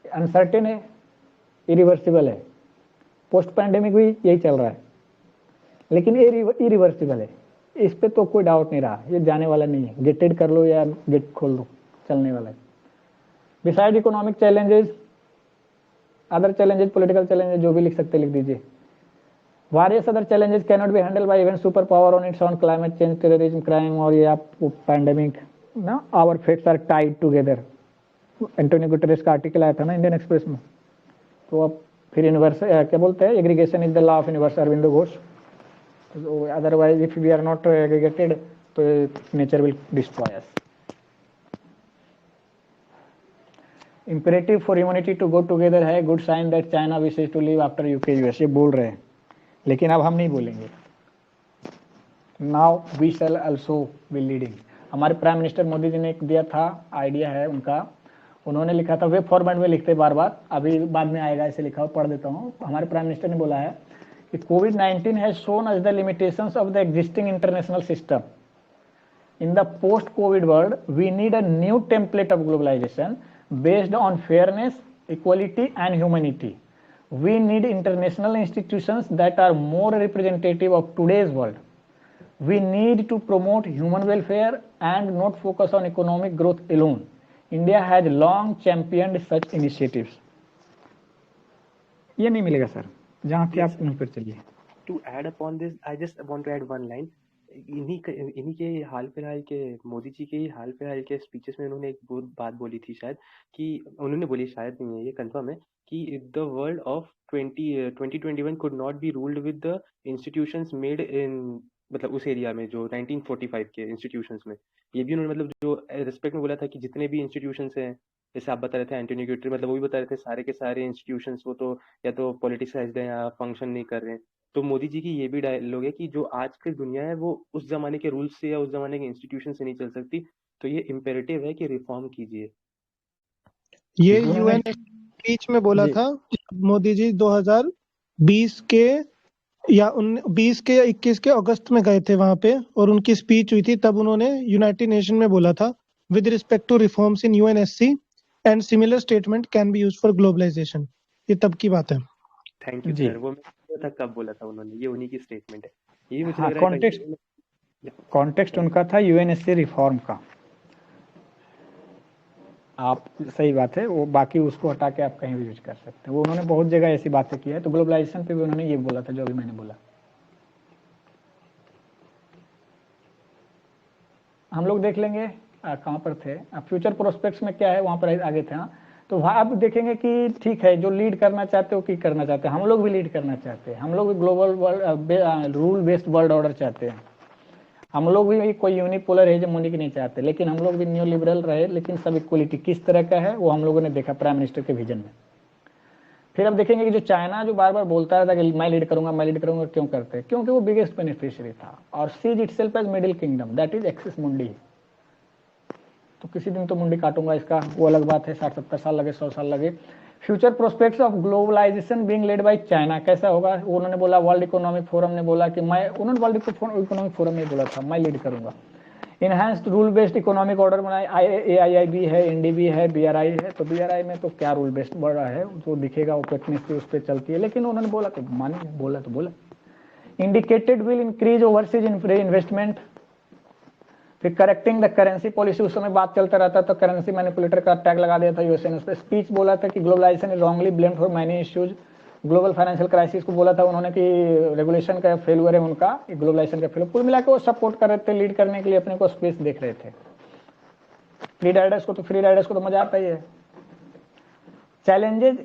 अनसर्टेन है, इरिवर्सिबल है। पोस्ट पैंडेमिक भी यही चल रहा है, लेकिन ये इरिवर्सिबल है, इस पे तो कोई डाउट नहीं रहा, ये जाने वाला नहीं है। गेटेड कर लो या गेट खोल दो, चलने वाला है। Beside economic challenges, other challenges, political challenges, जो भी लिख सकते लिख दीजिए। Various other challenges cannot be handled by even superpower on its own. Climate change, terrorism, crime और या पैंडेमिक ना, our fates are tied together। Antonio Guterres का आर्टिकल आया था ना इंडियन एक्सप्रेस में। तो अब फिर यूनिवर्स क्या बोलते हैं, aggregation is the law of universe, Aurobindo Ghosh. Otherwise if we are not aggregated तो nature will destroy us. Imperative for humanity to go together है, good sign that China wishes to leave after UK US, ये बोल रहे हैं, लेकिन अब हम नहीं बोलेंगे। Now we shall also be leading. हमारे प्राइम मिनिस्टर मोदी जी ने एक दिया था, आइडिया है उनका, उन्होंने लिखा था, वेब फॉर्मेट में लिखते बार बार, अभी बाद में आएगा ऐसे लिखा हो, पढ़ देता हूँ। हमारे प्राइम मिनिस्टर ने बोला है कि कोविड-19 has shown us the limitations of the existing international system. In the post Covid world we need a new template of globalisation based on fairness, equality and humanity. We need international institutions that are more representative of today's world. We need to promote human welfare and not focus on economic growth alone. India has long championed such initiatives. ये नहीं मिलेगा सर, जहाँ थे आप वहीं पर चलिए। To add upon this, I just want to add one line. इन्हीं के हाल फिलहाल के, मोदी जी के हाल फिलहाल के स्पीचेस में उन्होंने एक बात बोली थी शायद, कि उन्होंने बोली, शायद नहीं है ये कंफर्म है, कि the world of 2021 could not be ruled with the institutions made in, मतलब उस एरिया में जो 1945 के इंस्टीट्यूशंस में। ये भी उन्होंने मतलब जो रिस्पेक्ट में बोला था कि जितने भी इंस्टीट्यूशंस हैं, जैसे आप बता रहे थे एंटोनियो गुटेरेस, मतलब वो भी बता रहे थे सारे के सारे इंस्टीट्यूशंस वो तो या तो पॉलिटिसाइज्ड हैं या फंक्शन नहीं कर रहे हैं। तो मोदी जी की ये भी डायलॉग है कि जो आज की दुनिया है वो उस जमाने के रूल्स से या उस जमाने के इंस्टीट्यूशन से नहीं चल सकती, तो ये इम्पेरेटिव है कि रिफॉर्म कीजिए। ये यूएन स्पीच में बोला था मोदी जी 2020 के या 20 के या 21 के अगस्त में गए थे वहां पे, और उनकी स्पीच हुई थी, तब उन्होंने यूनाइटेड नेशन में बोला था, with respect to reforms in UNSC and similar statement can be used for globalization. ये तब की बात है। Thank you sir. वो मैं कब बोला था उन्होंने, ये उन्हीं की स्टेटमेंट है। ये मुझे लग रहा है कॉन्टेक्स्ट उनका था यूएनएससी रिफॉर्म का। आप सही बात है, वो बाकी उसको हटा के आप कहीं भी यूज कर सकते हैं। वो उन्होंने बहुत जगह ऐसी बातें की है, तो ग्लोबलाइजेशन पे भी उन्होंने ये बोला था जो अभी मैंने बोला। हम लोग देख लेंगे कहाँ पर थे, फ्यूचर प्रोस्पेक्ट्स में क्या है, वहाँ पर आगे थे। हाँ, तो वहाँ आप देखेंगे कि ठीक है, जो लीड करना चाहते हो कि करना चाहते हैं, हम लोग भी लीड करना चाहते हैं। हम लोग भी global world rule based world order चाहते हैं। हम लोग भी कोई यूनिपोलर हेजेमोनी की नहीं चाहते, लेकिन हम लोग भी न्यू लिबरल रहे, लेकिन सब इक्वलिटी किस तरह का है वो हम लोगों ने देखा प्राइम मिनिस्टर के विजन में। फिर अब देखेंगे कि जो चाइना जो बार बार बोलता रहता कि मैं लीड करूंगा, मैं लीड करूंगा, क्यों करते हैं? क्योंकि वो बिगेस्ट बेनिफिशियरी था और sees itself as middle kingdom, that is axis mundi. तो किसी दिन तो मुंडी काटूंगा इसका, वो अलग बात है, 60-70 साल लगे, 100 साल लगे। Future prospects of globalization being led by China, कैसा होगा? उन्होंने बोला, वर्ल्ड इकोनॉमिक फोरम ने बोला कि उन्होंने वर्ल्ड इकोनॉमिक फोरम में बोला था मैं लीड करूंगा। Enhanced rule based economic order बनाए, AIIB है, NDB है, BRI है। तो BRI में तो क्या रूल बेस्ड बड़ा है, जो दिखेगा ओपेकनेस की उस पर चलती है, लेकिन उन्होंने बोला तो माने, बोला तो बोला। Indicated will increase overseas investment. फिर करेक्टिंग द करेंसी पॉलिसी, उस समय बात चलता रहता था, करेंसी मैनिपुलेटर का टैग लगा दिया था यूएसए ने। उस पर स्पीच बोला था कि globalisation is wrongly blamed for many issues. Global financial crisis को बोला था उन्होंने कि रेगुलेशन का फेलियर है उनका, ग्लोबलाइजेशन का फेलियर। कुल मिलाकर वो सपोर्ट कर रहे थे, लीड करने के लिए अपने को स्पेस देख रहे थे। फ्री राइडर्स को तो मजा आता ही है, चैलेंजेस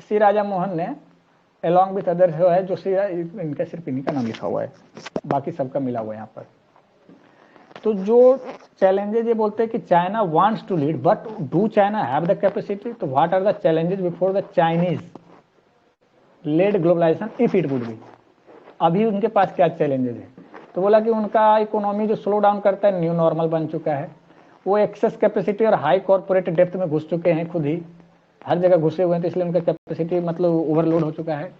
सी राजा मोहन ने अलॉन्ग विथ अदर जो है, जो सी इनका सिर्फ इन्हीं का नाम लिखा हुआ है, बाकी सबका मिला हुआ है यहाँ पर। तो जो चैलेंजेस ये बोलते हैं कि China wants to lead, but do China have the capacity? तो what are the challenges before the Chinese led globalisation if it would be? अभी उनके पास क्या चैलेंजेस है? तो बोला कि उनका इकोनॉमी जो स्लो डाउन करता है न्यू नॉर्मल बन चुका है, वो एक्सेस कैपेसिटी और हाई कॉर्पोरेट डेप्थ में घुस चुके हैं, खुद ही हर जगह घुसे हुए हैं, तो इसलिए उनका कैपेसिटी मतलब ओवरलोड हो चुका है।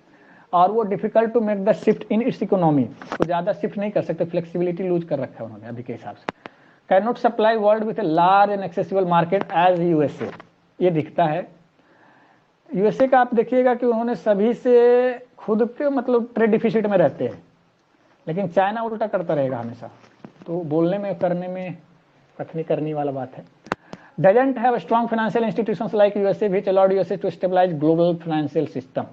और वो difficult to make the shift in its economy, तो ज़्यादा शिफ्ट नहीं कर सकते, फ्लेक्सिबिलिटी लूज कर रखा है उन्होंने अभी के हिसाब से। Can not supply world with a large and accessible market as USA, ये दिखता है। यूएसए का आप देखिएगा कि उन्होंने सभी से खुद के मतलब ट्रेड डिफिसिट में रहते हैं, लेकिन चाइना उल्टा करता रहेगा हमेशा। तो बोलने में करने में कखनी करनी वाला बात है। Doesn't have strong financial institutions like USA which allowed USA to stabilize global financial system.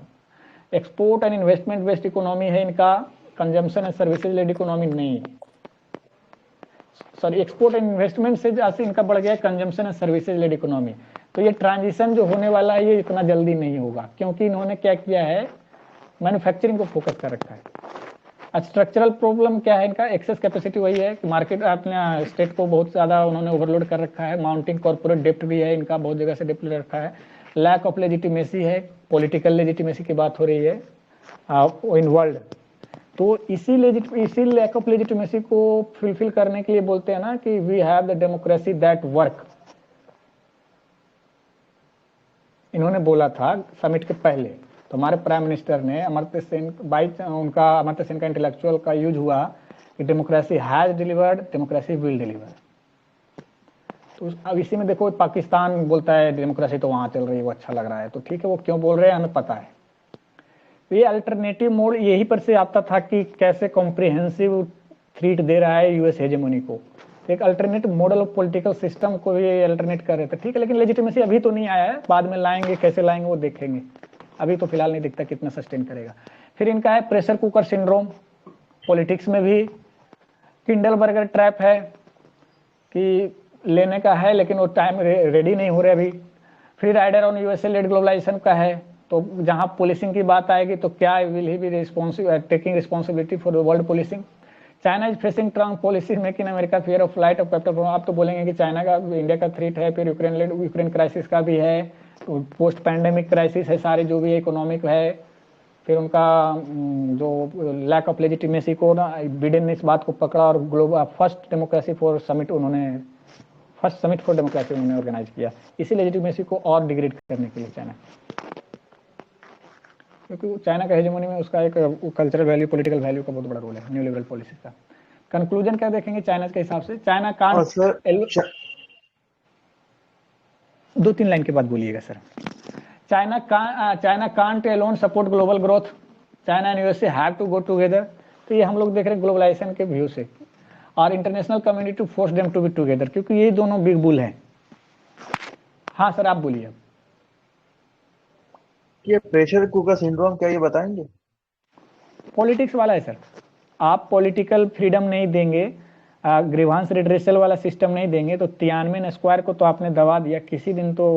Export and investment based economy है इनका, consumption and services led economy नहीं है। सॉरी, एक्सपोर्ट एंड इन्वेस्टमेंट से जैसे इनका बढ़ गया है consumption and services led economy. तो ये ट्रांजिशन जो होने वाला है ये इतना जल्दी नहीं होगा, क्योंकि इन्होंने क्या किया है, मैन्युफैक्चरिंग को फोकस कर रखा है। स्ट्रक्चरल प्रॉब्लम क्या है इनका? एक्सेस कैपेसिटी वही है कि मार्केट अपने स्टेट को बहुत ज़्यादा उन्होंने ओवरलोड कर रखा है। माउंटिंग कॉर्पोरेट डेप्ट भी है इनका, बहुत जगह से डेप्ट ले रखा है। लैक ऑफ लेजिटिमेसी है, पॉलिटिकल लेजिटिमेसी की बात हो रही है इन वर्ल्ड। तो इसी लैक ऑफ लेजिटिमेसी को फुलफिल करने के लिए बोलते हैं ना कि we have the democracy that work. इन्होंने बोला था समिट के पहले, तो हमारे प्राइम मिनिस्टर ने अमर्त्य सेन अमर्त्य सेन का इंटेलेक्चुअल का यूज हुआ कि democracy has delivered, democracy will deliver. तो अब इसी में देखो पाकिस्तान बोलता है डेमोक्रेसी तो वहां चल रही है, वो अच्छा लग रहा है, तो ठीक है, वो क्यों बोल रहे हैं हमें पता है। तो ये अल्टरनेटिव मोड यही पर से आता था कि कैसे कॉम्प्रिहेंसिव थ्रीट दे रहा है यूएस हेजेमोनी को। एक alternative model of political system को ये अल्टरनेट कर रहे थे, ठीक है, लेकिन लेजिटिमेसी अभी तो नहीं आया है, बाद में लाएंगे, कैसे लाएंगे वो देखेंगे। अभी तो फिलहाल नहीं दिखता कितना सस्टेन करेगा। फिर इनका है प्रेशर कुकर सिंड्रोम, पॉलिटिक्स में भी किंडल बर्गर ट्रैप है कि लेने का है लेकिन वो टाइम रेडी नहीं हो रहे अभी। Free rider on USA led globalization का है, तो जहां पुलिसिंग की बात आएगी तो क्या will he be taking responsibility for the world policing. China is facing strong policy make in America fear of flight of capital. आप तो बोलेंगे कि चाइना का इंडिया का थ्रेट है, फिर यूक्रेन क्राइसिस का भी है, तो पोस्ट पैंडेमिक क्राइसिस है, सारे जो भी इकोनॉमिक है। फिर उनका जो लैक ऑफ लेजिटिमेसी को ना बिडेन ने इस बात को पकड़ा और global first democracy for summit उन्होंने ऑर्गेनाइज किया, इसी लेजिटिमेसी को और डिग्रेड करने के लिए चाइना, क्योंकि चाइना का हेजेमोनी में उसका एक कल्चरल वैल्यू, पॉलिटिकल वैल्यू का बहुत बड़ा रोल है न्यू लिबरल पॉलिसी का। कंक्लूजन क्या देखेंगे चाइना के हिसाब से? चाइना कांट, 2-3 लाइन के बाद बोलिएगा sir. China can't alone support global growth, China and USA have to go together. तो ये हम लोग देख रहे हैं ग्लोबलाइजेशन के व्यू से, और international community to force them to be together, क्योंकि ये दोनों बिग बुल हैं। हाँ सर, आप बोलिए। ये प्रेशर कुकर सिंड्रोम क्या, ये बताएंगे? पॉलिटिक्स वाला है सर। आप पॉलिटिकल फ्रीडम नहीं देंगे, ग्रीवांस रिड्रेसल वाला सिस्टम नहीं देंगे, तो तियानमेन स्क्वायर को तो आपने दबा दिया, किसी दिन तो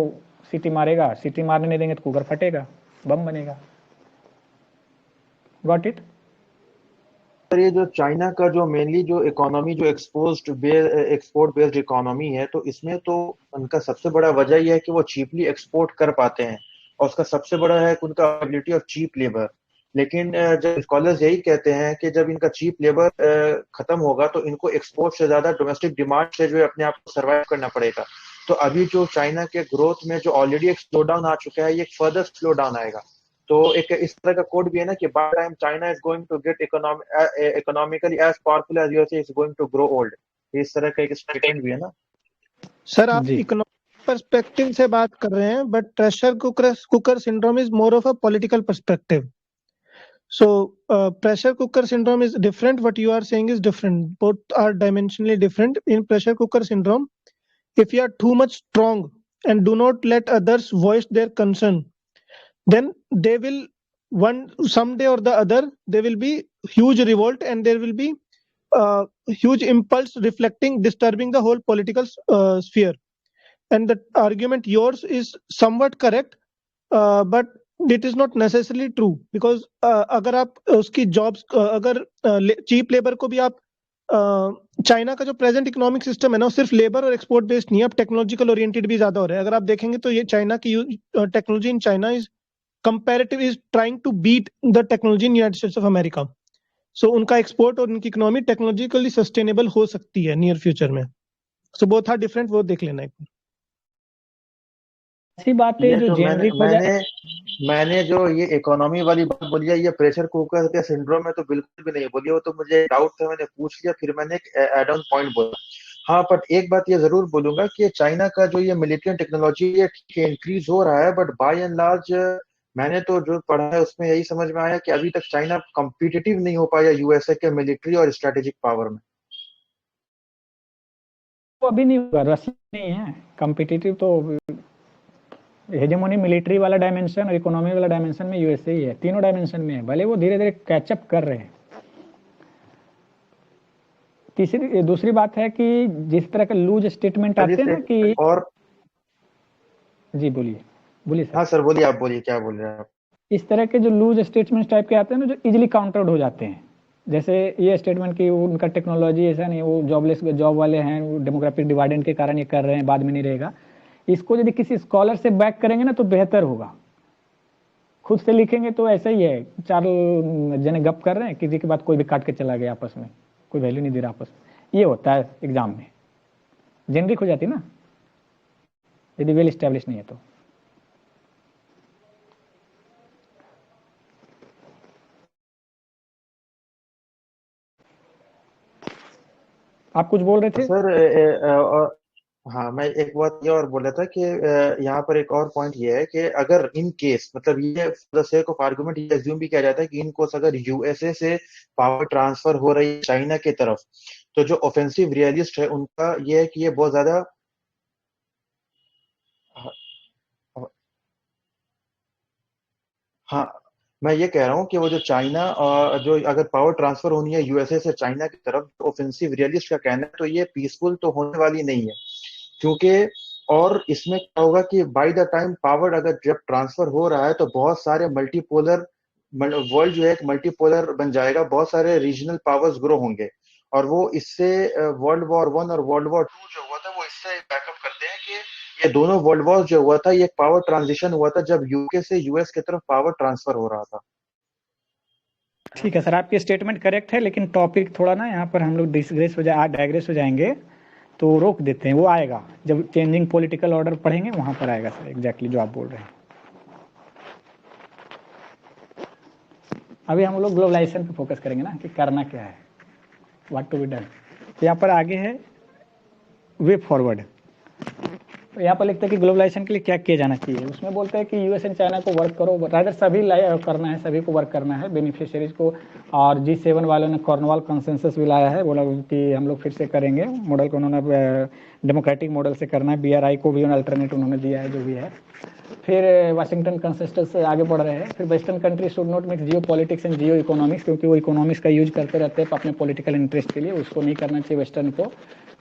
सिटी मारेगा, सिटी मारने नहीं देंगे तो कुकर फटेगा, बम बनेगा। Got it? सर ये जो चाइना का जो मेनली जो इकोनॉमी जो एक्सपोर्ट बेस्ड इकोनॉमी है, तो इसमें तो उनका सबसे बड़ा वजह यह है कि वो चीपली एक्सपोर्ट कर पाते हैं, और उसका सबसे बड़ा है कि उनका अवेलेबिलिटी ऑफ चीप लेबर। लेकिन जब स्कॉलर्स यही कहते हैं कि जब इनका चीप लेबर खत्म होगा तो इनको एक्सपोर्ट से ज्यादा डोमेस्टिक डिमांड से जो है अपने आप को सर्वाइव करना पड़ेगा। तो अभी जो चाइना के ग्रोथ में जो ऑलरेडी एक स्लो डाउन आ चुका है, ये एक फर्दर स्लो डाउन आएगा। तो एक इस तरह का कोड भी है ना कि by time China is going to get economically as powerful as USA is going to grow old, इस तरह का एक स्टेटमेंट भी है ना। सर आप इकोनॉमिक पर्सपेक्टिव से बात कर रहे हैं, but pressure cooker syndrome is more of a political perspective. So pressure cooker syndrome is different. What you are saying is different. Both are dimensionally different. In pressure cooker syndrome, if you are too much strong and do not let others voice their concern, then they will someday or the other there will be huge revolt and there will be huge impulse reflecting, disturbing the whole political sphere. and the argument yours is somewhat correct, but it is not necessarily true, because अगर आप उसकी जॉब्स, अगर चीप लेबर को भी आप, चाइना का जो प्रेजेंट इकोनॉमिक सिस्टम है ना, वो सिर्फ लेबर और एक्सपोर्ट बेस्ड नहीं है, अब टेक्नोलॉजिकल ओरिएंटेड भी ज्यादा हो रहा है। अगर आप देखेंगे तो ये चाइना की technology in China is comparative, is trying to beat the technology in United States of America. So उनका एक्सपोर्ट और उनकी इकोनॉमी टेक्नोलॉजिकली सस्टेनेबल हो सकती है नियर फ्यूचर में। सो बोथ आर डिफरेंट, वो देख लेना एक बार। ऐसी बातें ये जो जो जेनरिक हो जाए। मैंने जो ये इकोनॉमी वाली बात बोली है, ये प्रेशर कुकर के सिंड्रोम में तो बिल्कुल भी नहीं बोली, वो तो मुझे डाउट था, मैंने पूछ लिया, फिर मैंने एक एड ऑन पॉइंट बोला। हाँ, बट एक बात ये जरूर बोलूंगा कि चाइना का जो ये मिलिट्री टेक्नोलॉजी ये इंक्रीज हो रहा है, बट बाय एंड लार्ज मैंने तो जो पढ़ा है उसमें यही समझ में आया कि अभी तक चाइना कॉम्पिटिटिव नहीं हो पाया यूएसए के मिलिट्री और स्ट्रेटेजिक पावर में। वो अभी नहीं होगा, रशिया नहीं है कॉम्पिटिटिव, तो हेजेमोनी मिलिट्री वाला डायमेंशन और इकोनॉमी वाला डायमेंशन में यूएसए ही है, तीनों डायमेंशन में है, भले वो धीरे धीरे कैचअप कर रहे हैं। दूसरी बात है कि जिस तरह का लूज स्टेटमेंट आते हैं ना कि, और जी बोलिए बोलिए सर। हाँ सर बोलिए, आप बोलिए, क्या बोल रहे हैं आप? इस तरह के जो लूज स्टेटमेंट्स टाइप के आते हैं ना, जो इजीली काउंटर्ड हो जाते हैं, जैसे ये स्टेटमेंट कि उनका टेक्नोलॉजी ऐसा नहीं, वो जॉब वाले हैं, वो डेमोग्राफिक डिवाइडेंड के कारण ये कर रहे हैं, बाद में नहीं रहेगा। इसको यदि किसी स्कॉलर से बैक करेंगे ना तो बेहतर होगा। खुद से लिखेंगे तो ऐसा ही है, चार जने गप कर रहे हैं, किसी के बाद कोई भी काट के चला गया आपस में, कोई वैल्यू नहीं दे रहा आपस में। ये होता है एग्जाम में, जेनरिक हो जाती है ना यदि वेल स्टैब्लिश नहीं है तो। आप कुछ बोल रहे थे सर? हाँ, मैं एक बात ये और बोल रहा था कि यहाँ पर एक और पॉइंट ये है कि अगर इन केस, मतलब ये for the sake of argument ये अज्यूम भी किया जाता है कि इन केस अगर यूएसए से पावर ट्रांसफर हो रही है चाइना की तरफ, तो जो ऑफेंसिव रियलिस्ट है उनका ये है कि ये बहुत ज्यादा, हाँ मैं ये कह रहा हूँ कि वो जो चाइना जो अगर पावर ट्रांसफर होनी है यूएसए से चाइना की तरफ, ऑफेंसिव रियलिस्ट का कहना है तो ये पीसफुल तो होने वाली नहीं है, क्योंकि और इसमें क्या होगा कि बाय द टाइम पावर अगर जब ट्रांसफर हो रहा है तो बहुत सारे मल्टीपोलर वर्ल्ड जो है एक मल्टीपोलर बन जाएगा, बहुत सारे रीजनल पावर्स ग्रो होंगे, और वो इससे वर्ल्ड वॉर 1 और वर्ल्ड वॉर 2 जो हुआ था वो इससे बैकअप करते हैं कि ये दोनों वर्ल्ड वॉर जो हुआ था ये पावर ट्रांजिशन हुआ था जब यूके से यूएस की तरफ पावर ट्रांसफर हो रहा था। ठीक है सर, आपकी स्टेटमेंट करेक्ट है, लेकिन टॉपिक थोड़ा ना यहाँ पर हम लोग डाइग्रेस हो जाएंगे, तो रोक देते हैं। वो आएगा जब चेंजिंग पॉलिटिकल ऑर्डर पढ़ेंगे, वहां पर आएगा सर एग्जैक्टली जो आप बोल रहे हैं। अभी हम लोग ग्लोबलाइजेशन पे फोकस करेंगे ना कि करना क्या है, व्हाट टू बी डन। तो यहाँ पर आगे है वे फॉरवर्ड। तो यहाँ पर लिखते हैं कि ग्लोबलाइजेशन के लिए क्या किया जाना चाहिए। उसमें बोलते हैं कि यूएस एंड चाइना को वर्क करो, रादर सभी करना है, सभी को वर्क करना है, बेनिफिशियरीज को। और G7 वालों ने कॉर्नवाल कंसेंसस भी लाया है, बोला कि हम लोग फिर से करेंगे मॉडल को, उन्होंने डेमोक्रेटिक मॉडल से करना है। BRI को भी अल्टरनेट उन्होंने दिया है, जो भी है। फिर वाशिंगटन कंसेंसस से आगे बढ़ रहे हैं। फिर western country should not mix Jio politics and Jio economics, क्योंकि वो इकोनॉमिक्स का यूज करते रहते हैं अपने पॉलिटिकल इंटरेस्ट के लिए, उसको नहीं करना चाहिए वेस्टर्न को।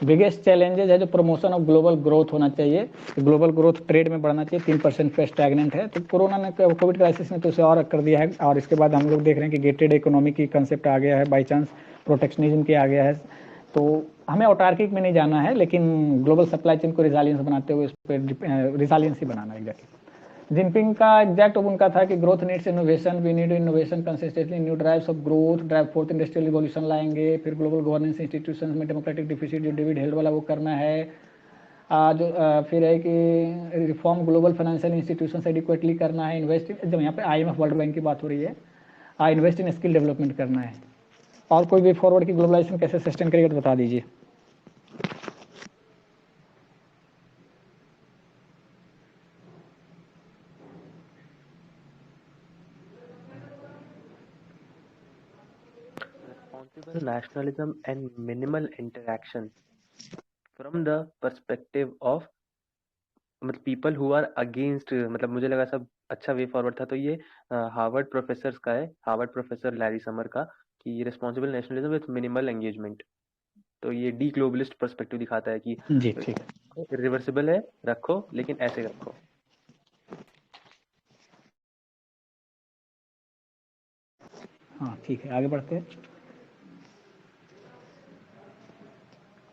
बिगेस्ट चैलेंजेस है जो प्रमोशन ऑफ ग्लोबल ग्रोथ होना चाहिए, ग्लोबल ग्रोथ ट्रेड में बढ़ना चाहिए, 3% पे स्टैग्नेंट है। तो कोरोना ने, कोविड क्राइसिस ने तो उसे और कर दिया है, और इसके बाद हम लोग देख रहे हैं कि गेटेड इकोनॉमी की कंसेप्ट आ गया है, बाई चांस प्रोटेक्शनिज्म की आ गया है। तो हमें ऑटार्किक में नहीं जाना है, लेकिन ग्लोबल सप्लाई चेन को रिजालियंस बनाते हुए उस पर रिजालियंस ही बनाना है एग्जैक्टली। जिनपिंग का एग्जैक्ट उनका था कि growth needs innovation, we need innovation consistently, new drives of growth, drive fourth industrial revolution लाएंगे। फिर ग्लोबल गवर्नेंस इंस्टीट्यूशंस में डेमोक्रेटिक डिफिसिट जो डेविड हेल्ड वाला वो करना है। फिर है कि reform global financial institutions adequately करना है, इन्वेस्ट, जब यहाँ पे IMF वर्ल्ड बैंक की बात हो रही है, इन्वेस्ट इन स्किल डेवलपमेंट करना है। और कोई वे फॉरवर्ड की ग्लोबलाइजेशन कैसे सस्टेन करेगा तो बता दीजिए। Responsible nationalism and minimal interaction from the perspective of मतलब पीपल हु आर अगेंस्ट, मतलब मुझे लगा सब अच्छा वे फॉरवर्ड था। तो ये हार्वर्ड प्रोफेसर का है, हार्वर्ड प्रोफेसर लैरी समर का, कि responsible nationalism with minimal engagement. तो ये डी ग्लोबलिस्ट पर्सपेक्टिव दिखाता है कि जी ठीक है। रिवर्सिबल है, रखो, लेकिन ऐसे रखो। हाँ ठीक है, आगे बढ़ते हैं।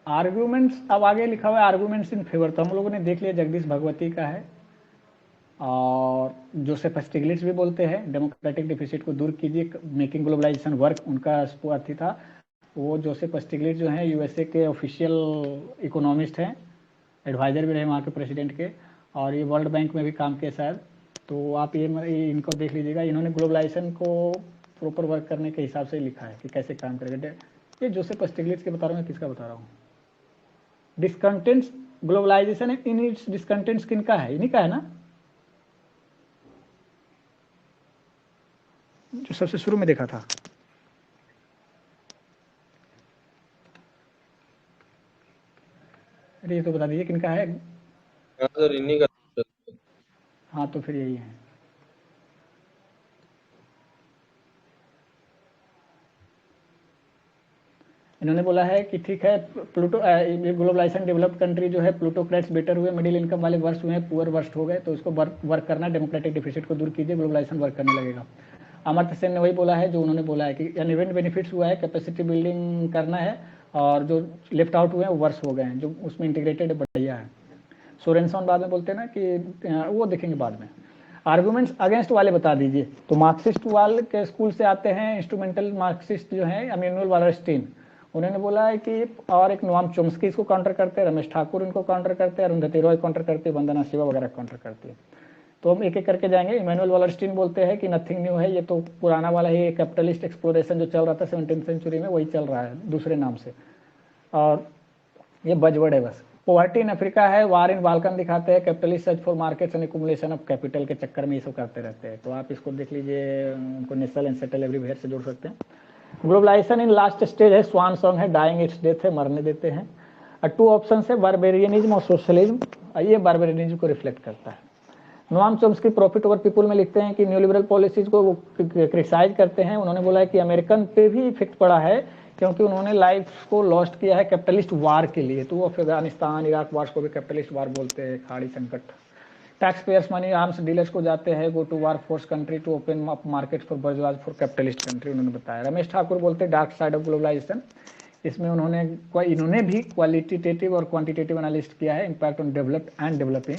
आर्ग्यूमेंट्स, अब आगे लिखा हुआ है आर्ग्यूमेंट्स इन फेवर, तो हम लोगों ने देख लिया जगदीश भगवती का है, और जोसेफ स्टिग्लिट्ज भी बोलते हैं डेमोक्रेटिक डिफिसिट को दूर कीजिए, मेकिंग ग्लोबलाइजेशन वर्क, उनका अर्थी था। वो जोसेफ स्टिग्लिट्ज जो है यूएसए के ऑफिशियल इकोनॉमिस्ट हैं, एडवाइजर भी रहे वहाँ के प्रेसिडेंट के, और ये वर्ल्ड बैंक में भी काम किया शायद। तो आप ये इनको देख लीजिएगा, इन्होंने ग्लोबलाइजेशन को प्रॉपर वर्क करने के हिसाब से लिखा है कि कैसे काम करेगा। ये जोसेफ स्टिग्लिट्ज के बता रहा हूँ, किसका बता रहा हूँ। डिस्कंटेंट्स ग्लोबलाइजेशन इन इट्स डिस्कंटेंट्स किनका है, इन्हीं का है ना, जो सबसे शुरू में देखा था। अरे ये तो बता दीजिए किनका है। हाँ सर, इन्हीं का। हाँ तो फिर यही है। इन्होंने बोला है कि ठीक है, प्लूटो ग्लोबलाइजेशन डेवलप्ड कंट्री जो है प्लूटोक्रेट्स बेटर हुए, मिडिल इनकम वाले वर्स्ट हुए, पुअर वर्स्ट हो गए, तो इसको वर्क करना, डेमोक्रेटिक डिफिसिट को दूर कीजिए, ग्लोबलाइजेशन वर्क करने लगेगा। अमर्त्य सेन ने वही बोला है जो उन्होंने बोला है कि अनइवन बेनिफिट्स हुआ है, कैपेसिटी बिल्डिंग करना है, और जो लेफ्ट आउट हुए हैं वो वर्स हो गए हैं, जो उसमें इंटीग्रेटेड बढ़िया है। सोरेनसन बाद में बोलते हैं ना कि वो देखेंगे बाद में। आर्गुमेंट्स अगेंस्ट वाले बता दीजिए, तो मार्क्सिस्ट वाले के स्कूल से आते हैं इंस्ट्रूमेंटल मार्क्सिस्ट जो है इमैनुअल वालरस्टीन, उन्होंने बोला है कि, और एक नोआम चोम्स्की इसको काउंटर करते हैं, रमेश ठाकुर इनको काउंटर करते हैं, अरुंधति रॉय काउंटर करते हैं, वंदना शिवा वगैरह काउंटर करती है। तो हम एक एक करके जाएंगे। इमैनुअल वालरस्टीन बोलते हैं कि नथिंग न्यू है, ये तो पुराना वाला ही कैपिटलिस्ट एक्सप्लोरेशन जो चल रहा था 17वीं सेंचुरी में वही चल रहा है दूसरे नाम से, और ये बजवर्ड है बस। पॉवर्टी इन अफ्रीका है, वार इन बाल्कन दिखाते हैं, capitalist search for markets and accumulation of capital के चक्कर में ये सब करते रहते हैं। तो आप इसको देख लीजिए, उनको नेशनल एंड सेटल एवरीवेयर से जोड़ सकते हैं। ग्लोबलाइजेशन इन लास्ट स्टेज है, स्वान सॉन्ग है, डाइंग इट्स डेथ है, मरने देते हैं। टू ऑप्शन है, बारबेरियनिज्म और सोशलिज्म, ये बारबेरियनिज्म को रिफ्लेक्ट करता है। Noam Chomsky profit over people में लिखते हैं कि न्यूलिबरल पॉलिसीज को वो क्रिटिसाइज करते हैं। उन्होंने बोला है कि अमेरिकन पे भी इफेक्ट पड़ा है क्योंकि उन्होंने लाइफ को लॉस्ट किया है कैपिटलिस्ट वार के लिए, तो वो अफगानिस्तान इराक वार्स को भी कैपिटलिस्ट वार बोलते हैं, खाड़ी संकट। Tax payers money arms dealers को जाते हैं, go to war force country to open up market for bourgeois for capitalist country, उन्होंने बताया। रमेश ठाकुर बोलते हैं डार्क साइड ऑफ ग्लोबलाइजेशन, इसमें इन्होंने भी क्वालिटेटिव और क्वांटिटेटिव एनालिस्ट किया है, impact on developed and developing.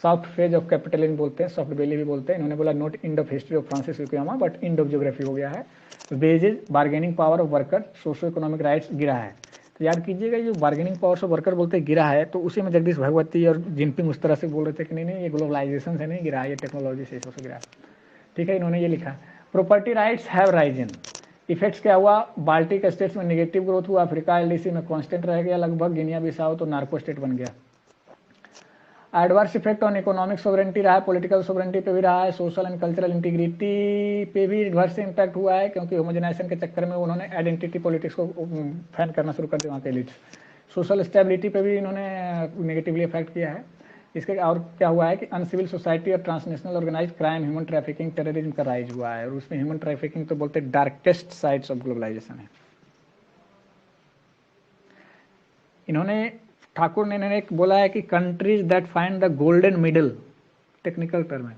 Soft phase of capitalism बोलते हैं, सॉफ्ट बेली भी बोलते हैं। इन्होंने बोला not end of history of Francis Fukuyama but end of geography हो गया है। Wages, bargaining power of worker, socio economic rights गिरा है। तो याद कीजिएगा, ये बार्गेनिंग पावर ऑफ वर्कर बोलते हैं गिरा है, तो उसी में जगदीश भगवती और जिनपिंग उस तरह से बोल रहे थे कि नहीं ये ग्लोबलाइजेशन से नहीं गिरा है, ये टेक्नोलॉजी से गिरा है। ठीक है, इन्होंने ये लिखा। Property rights have Ryzen. Effects क्या हुआ, बाल्टिक स्टेट्स में नेगेटिव ग्रोथ हुआ, अफ्रीका एलडीसी में कांस्टेंट रह गया लगभग, गिनिया बिसाओ तो नार्को स्टेट बन गया। Adverse effect on economic sovereignty रहा है, पॉलिटिकल सोवरेंटी पे भी रहा है, सोशल एंड कल्चरल इंटीग्रिटी पे भी एडवर्स इम्पैक्ट हुआ है क्योंकि होमोजेनाइजेशन के चक्कर में उन्होंने आइडेंटिटी पॉलिटिक्स को फैन करना शुरू कर दिया वहाँ के एलिट्स। सोशल स्टेबिलिटी पे भी इन्होंने नेगेटिवली इफेक्ट किया है। इसके और क्या हुआ है कि अनसिविल सोसाइटी और transnational organize crime, human trafficking, terrorism का राइज हुआ है, और उसमें ह्यूमन ट्रैफिकिंग तो बोलते डार्केस्ट साइड्स ऑफ ग्लोबलाइजेशन है। इन्होंने ठाकुर ने एक बोला है कि countries that find the golden middle, technical term है,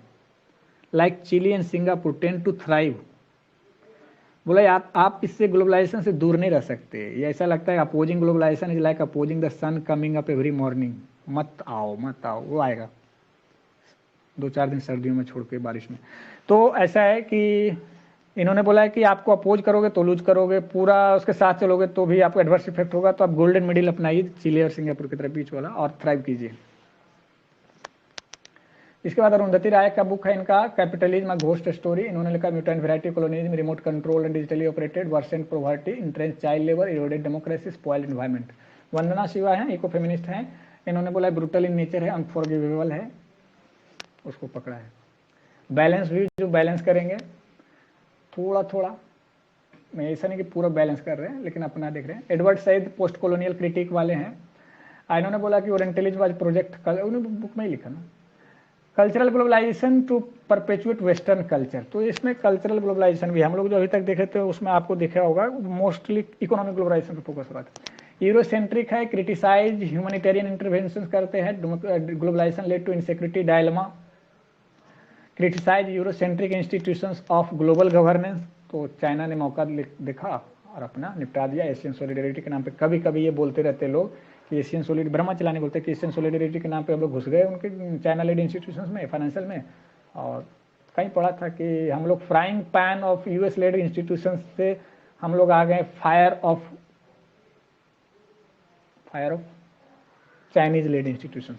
like Chile and Singapore tend to thrive. बोला आप इससे ग्लोबलाइजेशन से दूर नहीं रह सकते, ये ऐसा लगता है opposing globalization is like opposing the sun coming up every morning, मत आओ वो आएगा 2-4 दिन सर्दियों में छोड़ के बारिश में। तो ऐसा है कि इन्होंने बोला है कि आपको अपोज करोगे तो लूज करोगे, पूरा उसके साथ चलोगे तो भी आपको एडवर्स इफेक्ट होगा, तो आप गोल्डन मिडिल अपनाइए चिली और सिंगापुर की तरफ बीच वाला, और थ्राइव कीजिए। इसके बाद अरुंधति राय का बुक है इनका, कैपिटलिज्म अ घोस्ट स्टोरी। इन्होंने लिखा mutant variety, colonialism, remote control and digitally operated, worsened poverty, entrenched child labour, eroded democracy, spoiled environment. Vandana Shiva है, इको फेमिनिस्ट हैं। इन्होंने बोला ब्रूटल इन नेचर है, अनफॉरगिवेबल है, उसको पकड़ा है। बैलेंस भी जो बैलेंस करेंगे थोड़ा, मैं ऐसा नहीं कि पूरा बैलेंस कर रहे हैं लेकिन अपना देख रहे हैं। Edward Said post colonial critic वाले हैं। इन्होंने बोला कि ओरिएंटलिज्म वाज प्रोजेक्ट, उन्होंने बुक में ही लिखा ना, cultural globalization to perpetuate western culture. तो इसमें कल्चरल ग्लोबलाइजेशन भी हम लोग जो अभी तक देखे थे उसमें आपको देखा होगा मोस्टली इकोनॉमिक ग्लोबलाइजेशन पर फोकस हो रहा था। यूरोसेंट्रिक है, क्रिटिसाइज ह्यूमैनिटेरियन इंटरवेंशन करते हैं, globalization led to insecurity dilemma, criticize Eurocentric institutions of global governance, तो चाइना ने मौका देखा और अपना निपटा दिया एशियन सोलिडेरिटी के नाम पे। कभी कभी ये बोलते रहते लोग कि एशियन सोलिड ब्रह्मा चलाने बोलते हैं कि एशियन सोलिडेरिटी के नाम पे हम लोग घुस गए उनके चाइना लेड इंस्टीट्यूशंस में, फाइनेंशियल में, और कहीं पढ़ा था कि हम लोग frying pan of US led institutions से हम लोग आ गए fire of Chinese led institution,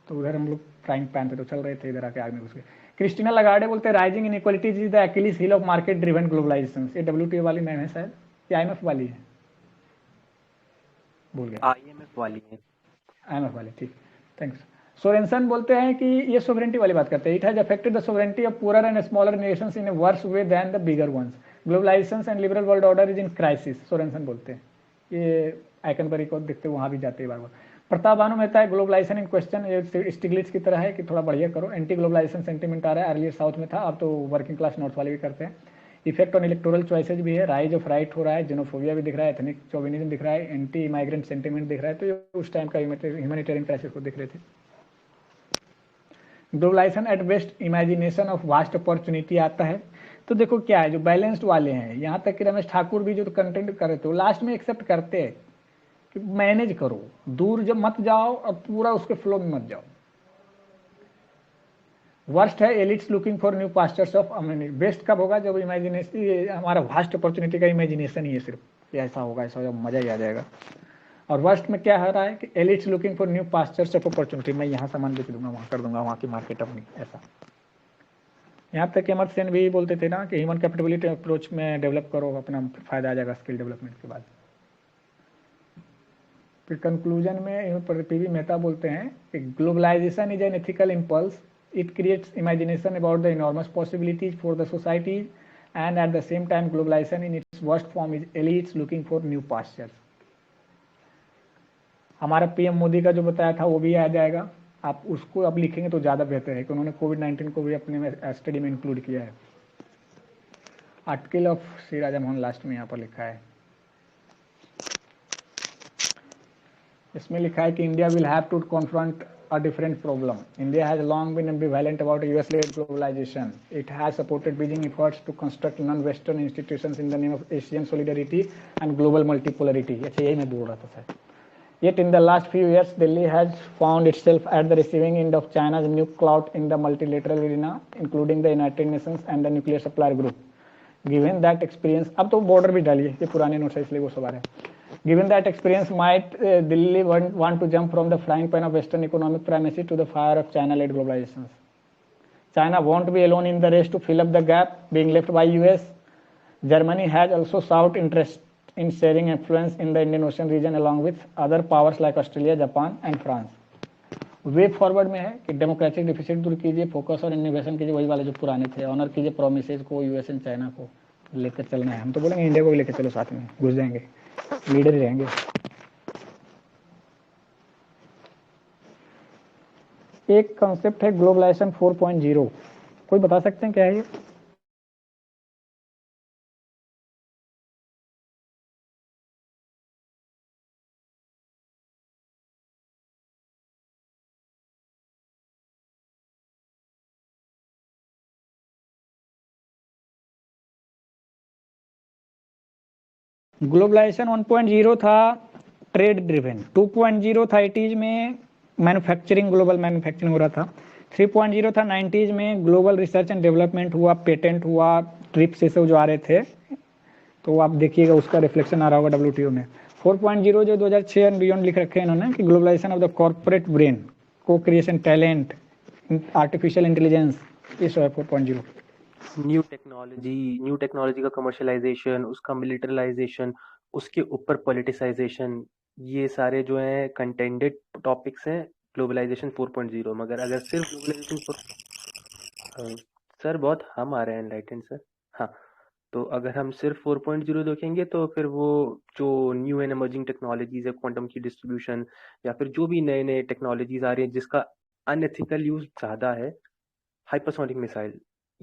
तो उधर हम लोग फ्राइंग पैन पे तो चल रहे थे, इधर आके आग में घुस गए। क्रिस्टीना लगार्डे बोलते हैं rising inequalities is the Achilles heel of market driven globalisation. ये WTO वाली मैम है शायद, या IMF वाली है, भूल गया। IMF वाली है, IMF वाली, ठीक, थैंक्स। सोरेंसन बोलते हैं कि ये सोवरेंटी वाली बात करते हैं, it has affected the sovereignty of poor and smaller nations in a worse way than the bigger ones, globalization and liberal world order is in crisis, Sorensen बोलते हैं। ये आइकनबरी को देखते वहां भी जाते हैं बार बार। प्रताप भानु मेहता है ग्लोबलाइजेशन इन क्वेश्चन स्टिग्लिट्स की तरह है कि थोड़ा बढ़िया करो, एंटी ग्लोबलाइजेशन सेंटीमेंट आ रहा है, अर्लियर साउथ में था, अब तो वर्किंग क्लास नॉर्थ वाले भी करते हैं। इफेक्ट ऑन इलेक्टोरल चॉइसेज भी है, राइज ऑफ राइट हो रहा है, जेनोफोबिया भी दिख रहा है, एथनिक चौविनिज्म दिख रहा है, एंटी माइग्रेंट सेंटीमेंट दिख रहा है, तो ये उस टाइम का ह्यूमैनिटेरियन क्राइसिस को दिख रहे थे। Globalization at best imagination of vast opportunity आता है, तो देखो क्या है, जो बैलेंस्ड वाले हैं, यहाँ तक कि रमेश ठाकुर भी जो कंटेंट कर रहे थे वो लास्ट में एक्सेप्ट करते हैं कि मैनेज करो, दूर जब मत जाओ और पूरा उसके फ्लो में मत जाओ। वर्स्ट है elites looking for new pastures of amenity, best कब होगा जब इमेजिनेशन, हमारा वास्ट अपॉर्चुनिटी का इमेजिनेशन ही है सिर्फ, कि ऐसा होगा ऐसा होगा, मजा ही आ जाएगा। और वर्स्ट में क्या हो रहा है कि elites looking for new pastures of opportunity, मैं यहाँ सामान बेच दूंगा, वहाँ कर दूंगा, वहाँ की मार्केट अपनी, ऐसा। यहाँ तक कि अमर सेन भी बोलते थे ना कि ह्यूमन कैपेबिलिटी अप्रोच में डेवलप करो, अपना फायदा आ जाएगा स्किल डेवलपमेंट के बाद। फिर कंक्लूजन में PV मेहता बोलते हैं कि globalisation is an ethical impulse, it creates imagination about the enormous possibilities for the societies and at the same time globalization in its worst form is elites looking for new pastures. हमारा PM मोदी का जो बताया था वो भी आ जाएगा, आप उसको अब लिखेंगे तो ज़्यादा बेहतर है कि उन्होंने कोविड-19 को भी अपने स्टडी में इंक्लूड किया है। Article of Shri Raja Mohan last में यहाँ पर लिखा है, इसमें लिखा है कि India will have to confront a different problem. India has long been ambivalent about US-led globalization. It has supported Beijing efforts to construct non-Western institutions in the name of Asian solidarity and global multipolarity. अच्छा यही मैं बोल रहा था sir. Yet in the last few years, Delhi has found itself at the receiving end of China's new clout in the multilateral arena, including the United Nations and the nuclear supplier group. Given that experience, अब तो border भी डालिए, ये पुराने नोट्स है इसलिए वो सवाल है। Given that experience, might Delhi want to jump from the frying pan of Western economic primacy to the fire of China-led globalization? China won't be alone in the race to fill up the gap being left by US. Germany has also sought interest in sharing influence in the Indian Ocean region along with other powers like Australia, Japan and France. Way forward में है कि डेमोक्रेटिक डिफिसिट दूर कीजिए, फोकस और इनोवेशन कीजिए, वही वाले जो पुराने थे, ऑनर कीजिए प्रोमिसेज को, यूएस एंड चाइना को लेकर चलना है। हम तो बोलेंगे इंडिया को भी लेकर चलो, साथ में घुस जाएंगे, लीडर ही रहेंगे। एक कॉन्सेप्ट है ग्लोबलाइजेशन 4.0, कोई बता सकते हैं क्या है ये? ग्लोबलाइजेशन 1.0 था ट्रेड ड्रिवन, 2.0 था 80s में मैन्युफैक्चरिंग, ग्लोबल मैन्युफैक्चरिंग हो रहा था, 3.0 था 90s में ग्लोबल रिसर्च एंड डेवलपमेंट हुआ, पेटेंट हुआ, ट्रिप्स ये सब जो आ रहे थे, तो आप देखिएगा उसका रिफ्लेक्शन आ रहा होगा WTO में। 4.0 जो 2006 एंड बियॉन्ड लिख रखे हैं इन्होंने कि globalization of the corporate brain, co creation, talent, artificial intelligence, ये सब है 4.0। न्यू टेक्नोलॉजी का कमर्शलाइजेशन, उसका मिलिटरलाइजेशन, उसके ऊपर पॉलिटिसाइजेशन, ये सारे जो हैं कंटेंडेड टॉपिक्स हैं ग्लोबलाइजेशन 4.0। मगर अगर सिर्फ ग्लोबलाइजेशन सर बहुत हम आ रहे हैं एनलाइटेंड सर, हाँ, तो अगर हम सिर्फ 4.0 देखेंगे तो फिर वो जो न्यू एंड एमर्जिंग टेक्नोलॉजीज है, क्वांटम की डिस्ट्रीब्यूशन या फिर जो भी नए नए टेक्नोलॉजीज आ रही हैं जिसका अनएथिकल यूज ज़्यादा है, हाइपरसोनिक मिसाइल,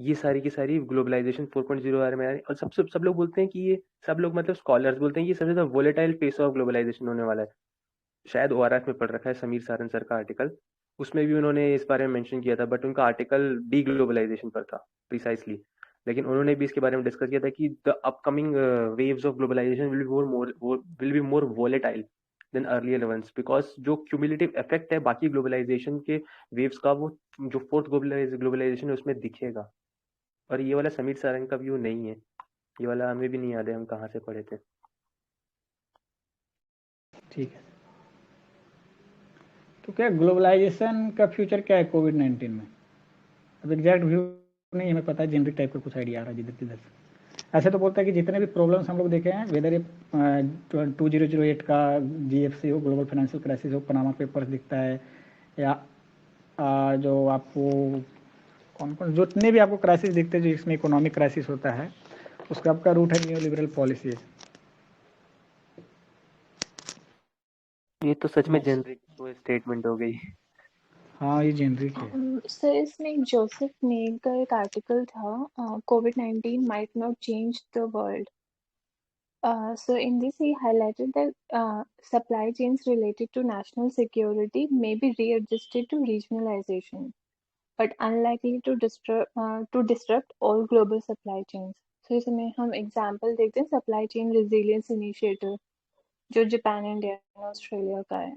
ये सारी की सारी ग्लोबलाइजेशन 4.0 बारे में आ रही है। और सब लोग बोलते हैं कि ये सब लोग मतलब स्कॉलर्स बोलते हैं कि ये सबसे ज्यादा वोलेटाइल फेस ऑफ ग्लोबलाइजेशन होने वाला है। शायद ओआरएफ में पढ़ रखा है समीर सारन सर का आर्टिकल, उसमें भी उन्होंने इस बारे में मेंशन किया था, बट उनका आर्टिकल डी ग्लोबलाइजेशन पर था प्रिसाइसली। लेकिन उन्होंने भी इसके बारे में डिस्कस किया था कि the upcoming waves of globalization will be more volatile than earlier ones, because जो क्यूमुलेटिव इफेक्ट है बाकी ग्लोबलाइजेशन के वेव्स का, वो जो फोर्थ ग्लोबलाइजेशन है उसमें दिखेगा। और ये वाला समीर सारंग का व्यू नहीं है, ये वाला हमें भी नहीं याद है हम कहाँ से पढ़े थे। ठीक है, तो क्या ग्लोबलाइजेशन का फ्यूचर क्या है कोविड-19 में? अब एग्जैक्ट व्यू नहीं हमें पता है, जेनरिक टाइप का कुछ आइडिया आ रहा है जिधर किधर से। ऐसे तो बोलता है कि जितने भी प्रॉब्लम्स हम लोग देखे हैं, वेदर ये 2008 का जीएफसी हो, ग्लोबल फाइनेंशियल क्राइसिस हो, पनामा पेपर्स दिखता है, या जो आपको कौन कौन जितने भी आपको क्राइसिस दिखते हैं जो इसमें इकोनॉमिक क्राइसिस होता है, उसका आपका रूट है न्यू लिबरल पॉलिसी। ये तो सच में जेनरिक तो स्टेटमेंट हो गई। हाँ, ये जेनरिक है। सर इसमें एक जोसेफ नेल का एक आर्टिकल था, COVID-19 might not change the world. So in this he highlighted that supply chains related to national security may be readjusted to regionalization, but unlikely to disrupt all global supply chains. So इसमें हम एग्जाम्पल देखते हैं सप्लाई चेन रेजिलियंस इनिशिएटिव जो जापान, इंडिया और ऑस्ट्रेलिया का है।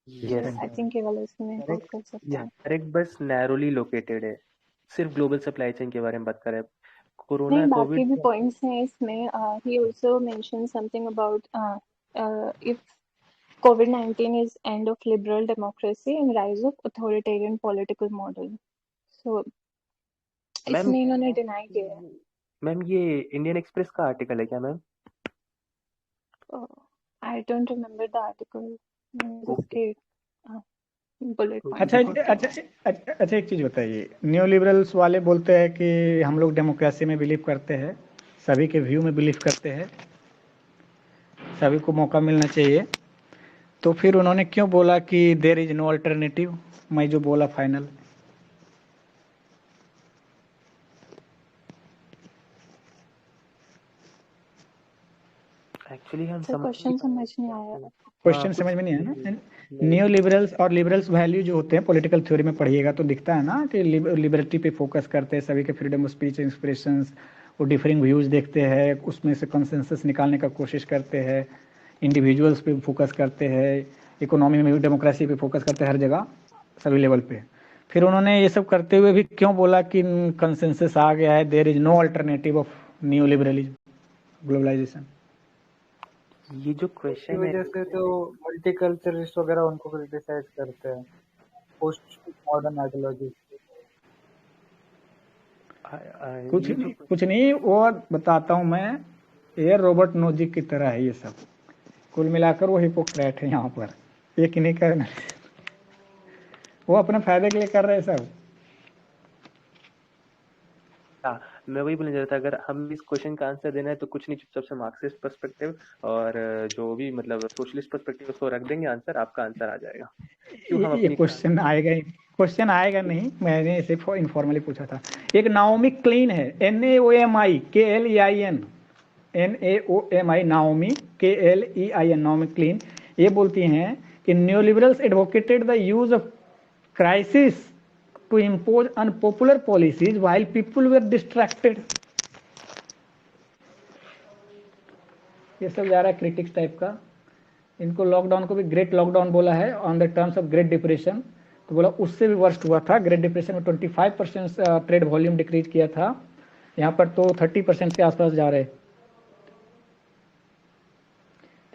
यस, आई थिंक ये वाला इसमें कोट कर सकते हैं। डायरेक्ट बस नैरोली लोकेटेड है, सिर्फ ग्लोबल सप्लाई चेन के बारे में बात कर रहे हैं। कोरोना नहीं, बाकी कोविड भी पॉइंट्स हैं इसमें। he also mentioned something about if COVID-19 is end of liberal democracy and rise of authoritarian political model. So इसमें इन्होंने डिनाई किया है। मैम ये इंडियन एक्सप्रेस का आर्टिकल है क्या ma'am? I don't remember the article. इसके बुलेट अच्छा अच्छा, एक चीज़ बताइए, न्यू लिबरल्स वाले बोलते हैं कि हम लोग डेमोक्रेसी में बिलीव करते हैं, सभी के व्यू में बिलीव करते हैं, सभी को मौका मिलना चाहिए, तो फिर उन्होंने क्यों बोला कि देयर इज नो अल्टरनेटिव? मैं जो बोला फाइनल, एक्चुअली हम क्वेश्चन समझ नहीं आया। क्वेश्चन समझ में नहीं आया ना। न्यू लिबरल्स और लिबरल्स वैल्यू जो होते हैं पॉलिटिकल थ्योरी में पढ़िएगा तो दिखता है ना कि लिबर्टी पे फोकस करते हैं, सभी के फ्रीडम ऑफ स्पीच, इंस्पिरेशंस, वो डिफरिंग व्यूज देखते हैं, उसमें से कंसेंसस निकालने का कोशिश करते हैं, इंडिविजुअल्स पे फोकस करते हैं, इकोनॉमी में भी डेमोक्रेसी पे फोकस करते हैं, हर जगह सभी लेवल पे। फिर उन्होंने ये सब करते हुए भी क्यों बोला कि कंसेंसस आ गया है, there is no alternative of new liberalism globalization? ये जो क्वेश्चन है वजह से तो मल्टीकल्चरिस्ट वगैरह उनको क्रिटिसाइज करते हैं, पोस्ट मॉडर्न आइडियोलॉजी। कुछ नहीं, वो बताता हूँ मैं, ये रॉबर्ट नोजिक की तरह है ये सब, कुल मिलाकर वो हिपोक्रेट है यहाँ पर, एक नहीं करना, वो अपने फायदे के लिए कर रहे हैं सब। मैं वही बोलने जा रहा था, अगर हम इस क्वेश्चन का आंसर देना है तो कुछ नहीं, चुपचाप से मार्क्सिस्ट पर्सपेक्टिव और जो भी मतलब सोशलिस्ट पर्सपेक्टिव उसको रख देंगे, आंसर आपका आंसर आ जाएगा। ये क्वेश्चन आएगा नहीं, मैंने इसे इनफॉर्मली पूछा था। एक नाओमी क्लीन है, NAOMI KLEIN, NAOMI Naomi KLEIN, Naomi clean, ये बोलती हैं कि new liberals advocated the use of crisis to impose unpopular policies while people were distracted. ये सब जा रहा है क्रिटिक्स टाइप का। इनको लॉकडाउन को भी ग्रेट लॉकडाउन बोला है on the terms of great depression, तो बोला उससे भी वर्स्ट हुआ था। ग्रेट डिप्रेशन में 25% ट्रेड वॉल्यूम डिक्रीज किया था, यहाँ पर तो 30% के आसपास जा रहे।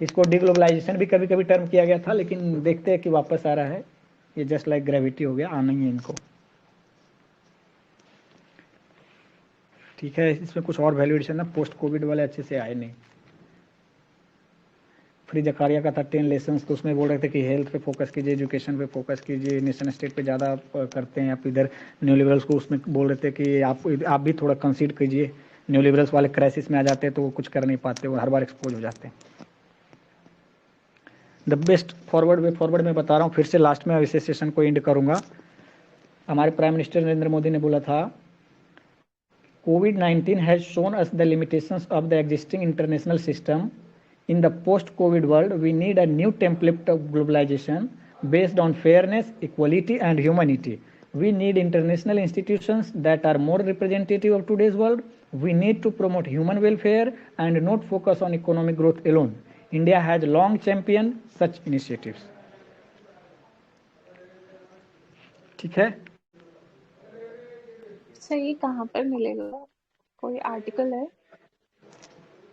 इसको डिग्लोबलाइजेशन भी कभी कभी टर्म किया गया था, लेकिन देखते हैं कि वापस आ रहा है, ये जस्ट लाइक ग्रेविटी हो गया, आना ही है इनको। ठीक है, इसमें कुछ और वैल्यू एडिशन ना, पोस्ट कोविड वाले अच्छे से आए नहीं। फ्री जकारिया का था 10 लेसन्स, तो उसमें बोल रहे थे कि हेल्थ पे फोकस कीजिए, एजुकेशन पे फोकस कीजिए, नेशन स्टेट पे ज़्यादा करते हैं आप। इधर न्यू लिबरल्स को उसमें बोल रहे थे कि आप भी थोड़ा कंसीड कीजिए। न्यू लिबरल्स वाले क्राइसिस में आ जाते हैं तो वो कुछ कर नहीं पाते, वो हर बार एक्सपोज हो जाते हैं। द बेस्ट फॉरवर्ड में बता रहा हूँ फिर से, लास्ट में इस सेशन को एंड करूँगा। हमारे प्राइम मिनिस्टर नरेंद्र मोदी ने बोला था, COVID-19 has shown us the limitations of the existing international system. In the post-COVID world, we need a new template of globalization based on fairness, equality, and humanity. We need international institutions that are more representative of today's world. We need to promote human welfare and not focus on economic growth alone. India has long championed such initiatives. ठीक है, सर ये कहाँ पर मिलेगा, कोई आर्टिकल है?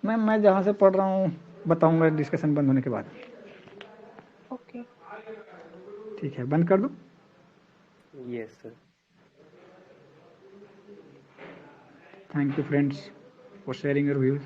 मैम मैं जहाँ से पढ़ रहा हूँ बताऊंगा डिस्कशन बंद होने के बाद। ओके, ठीक है, बंद कर दो। Yes sir. Thank you friends for sharing your views.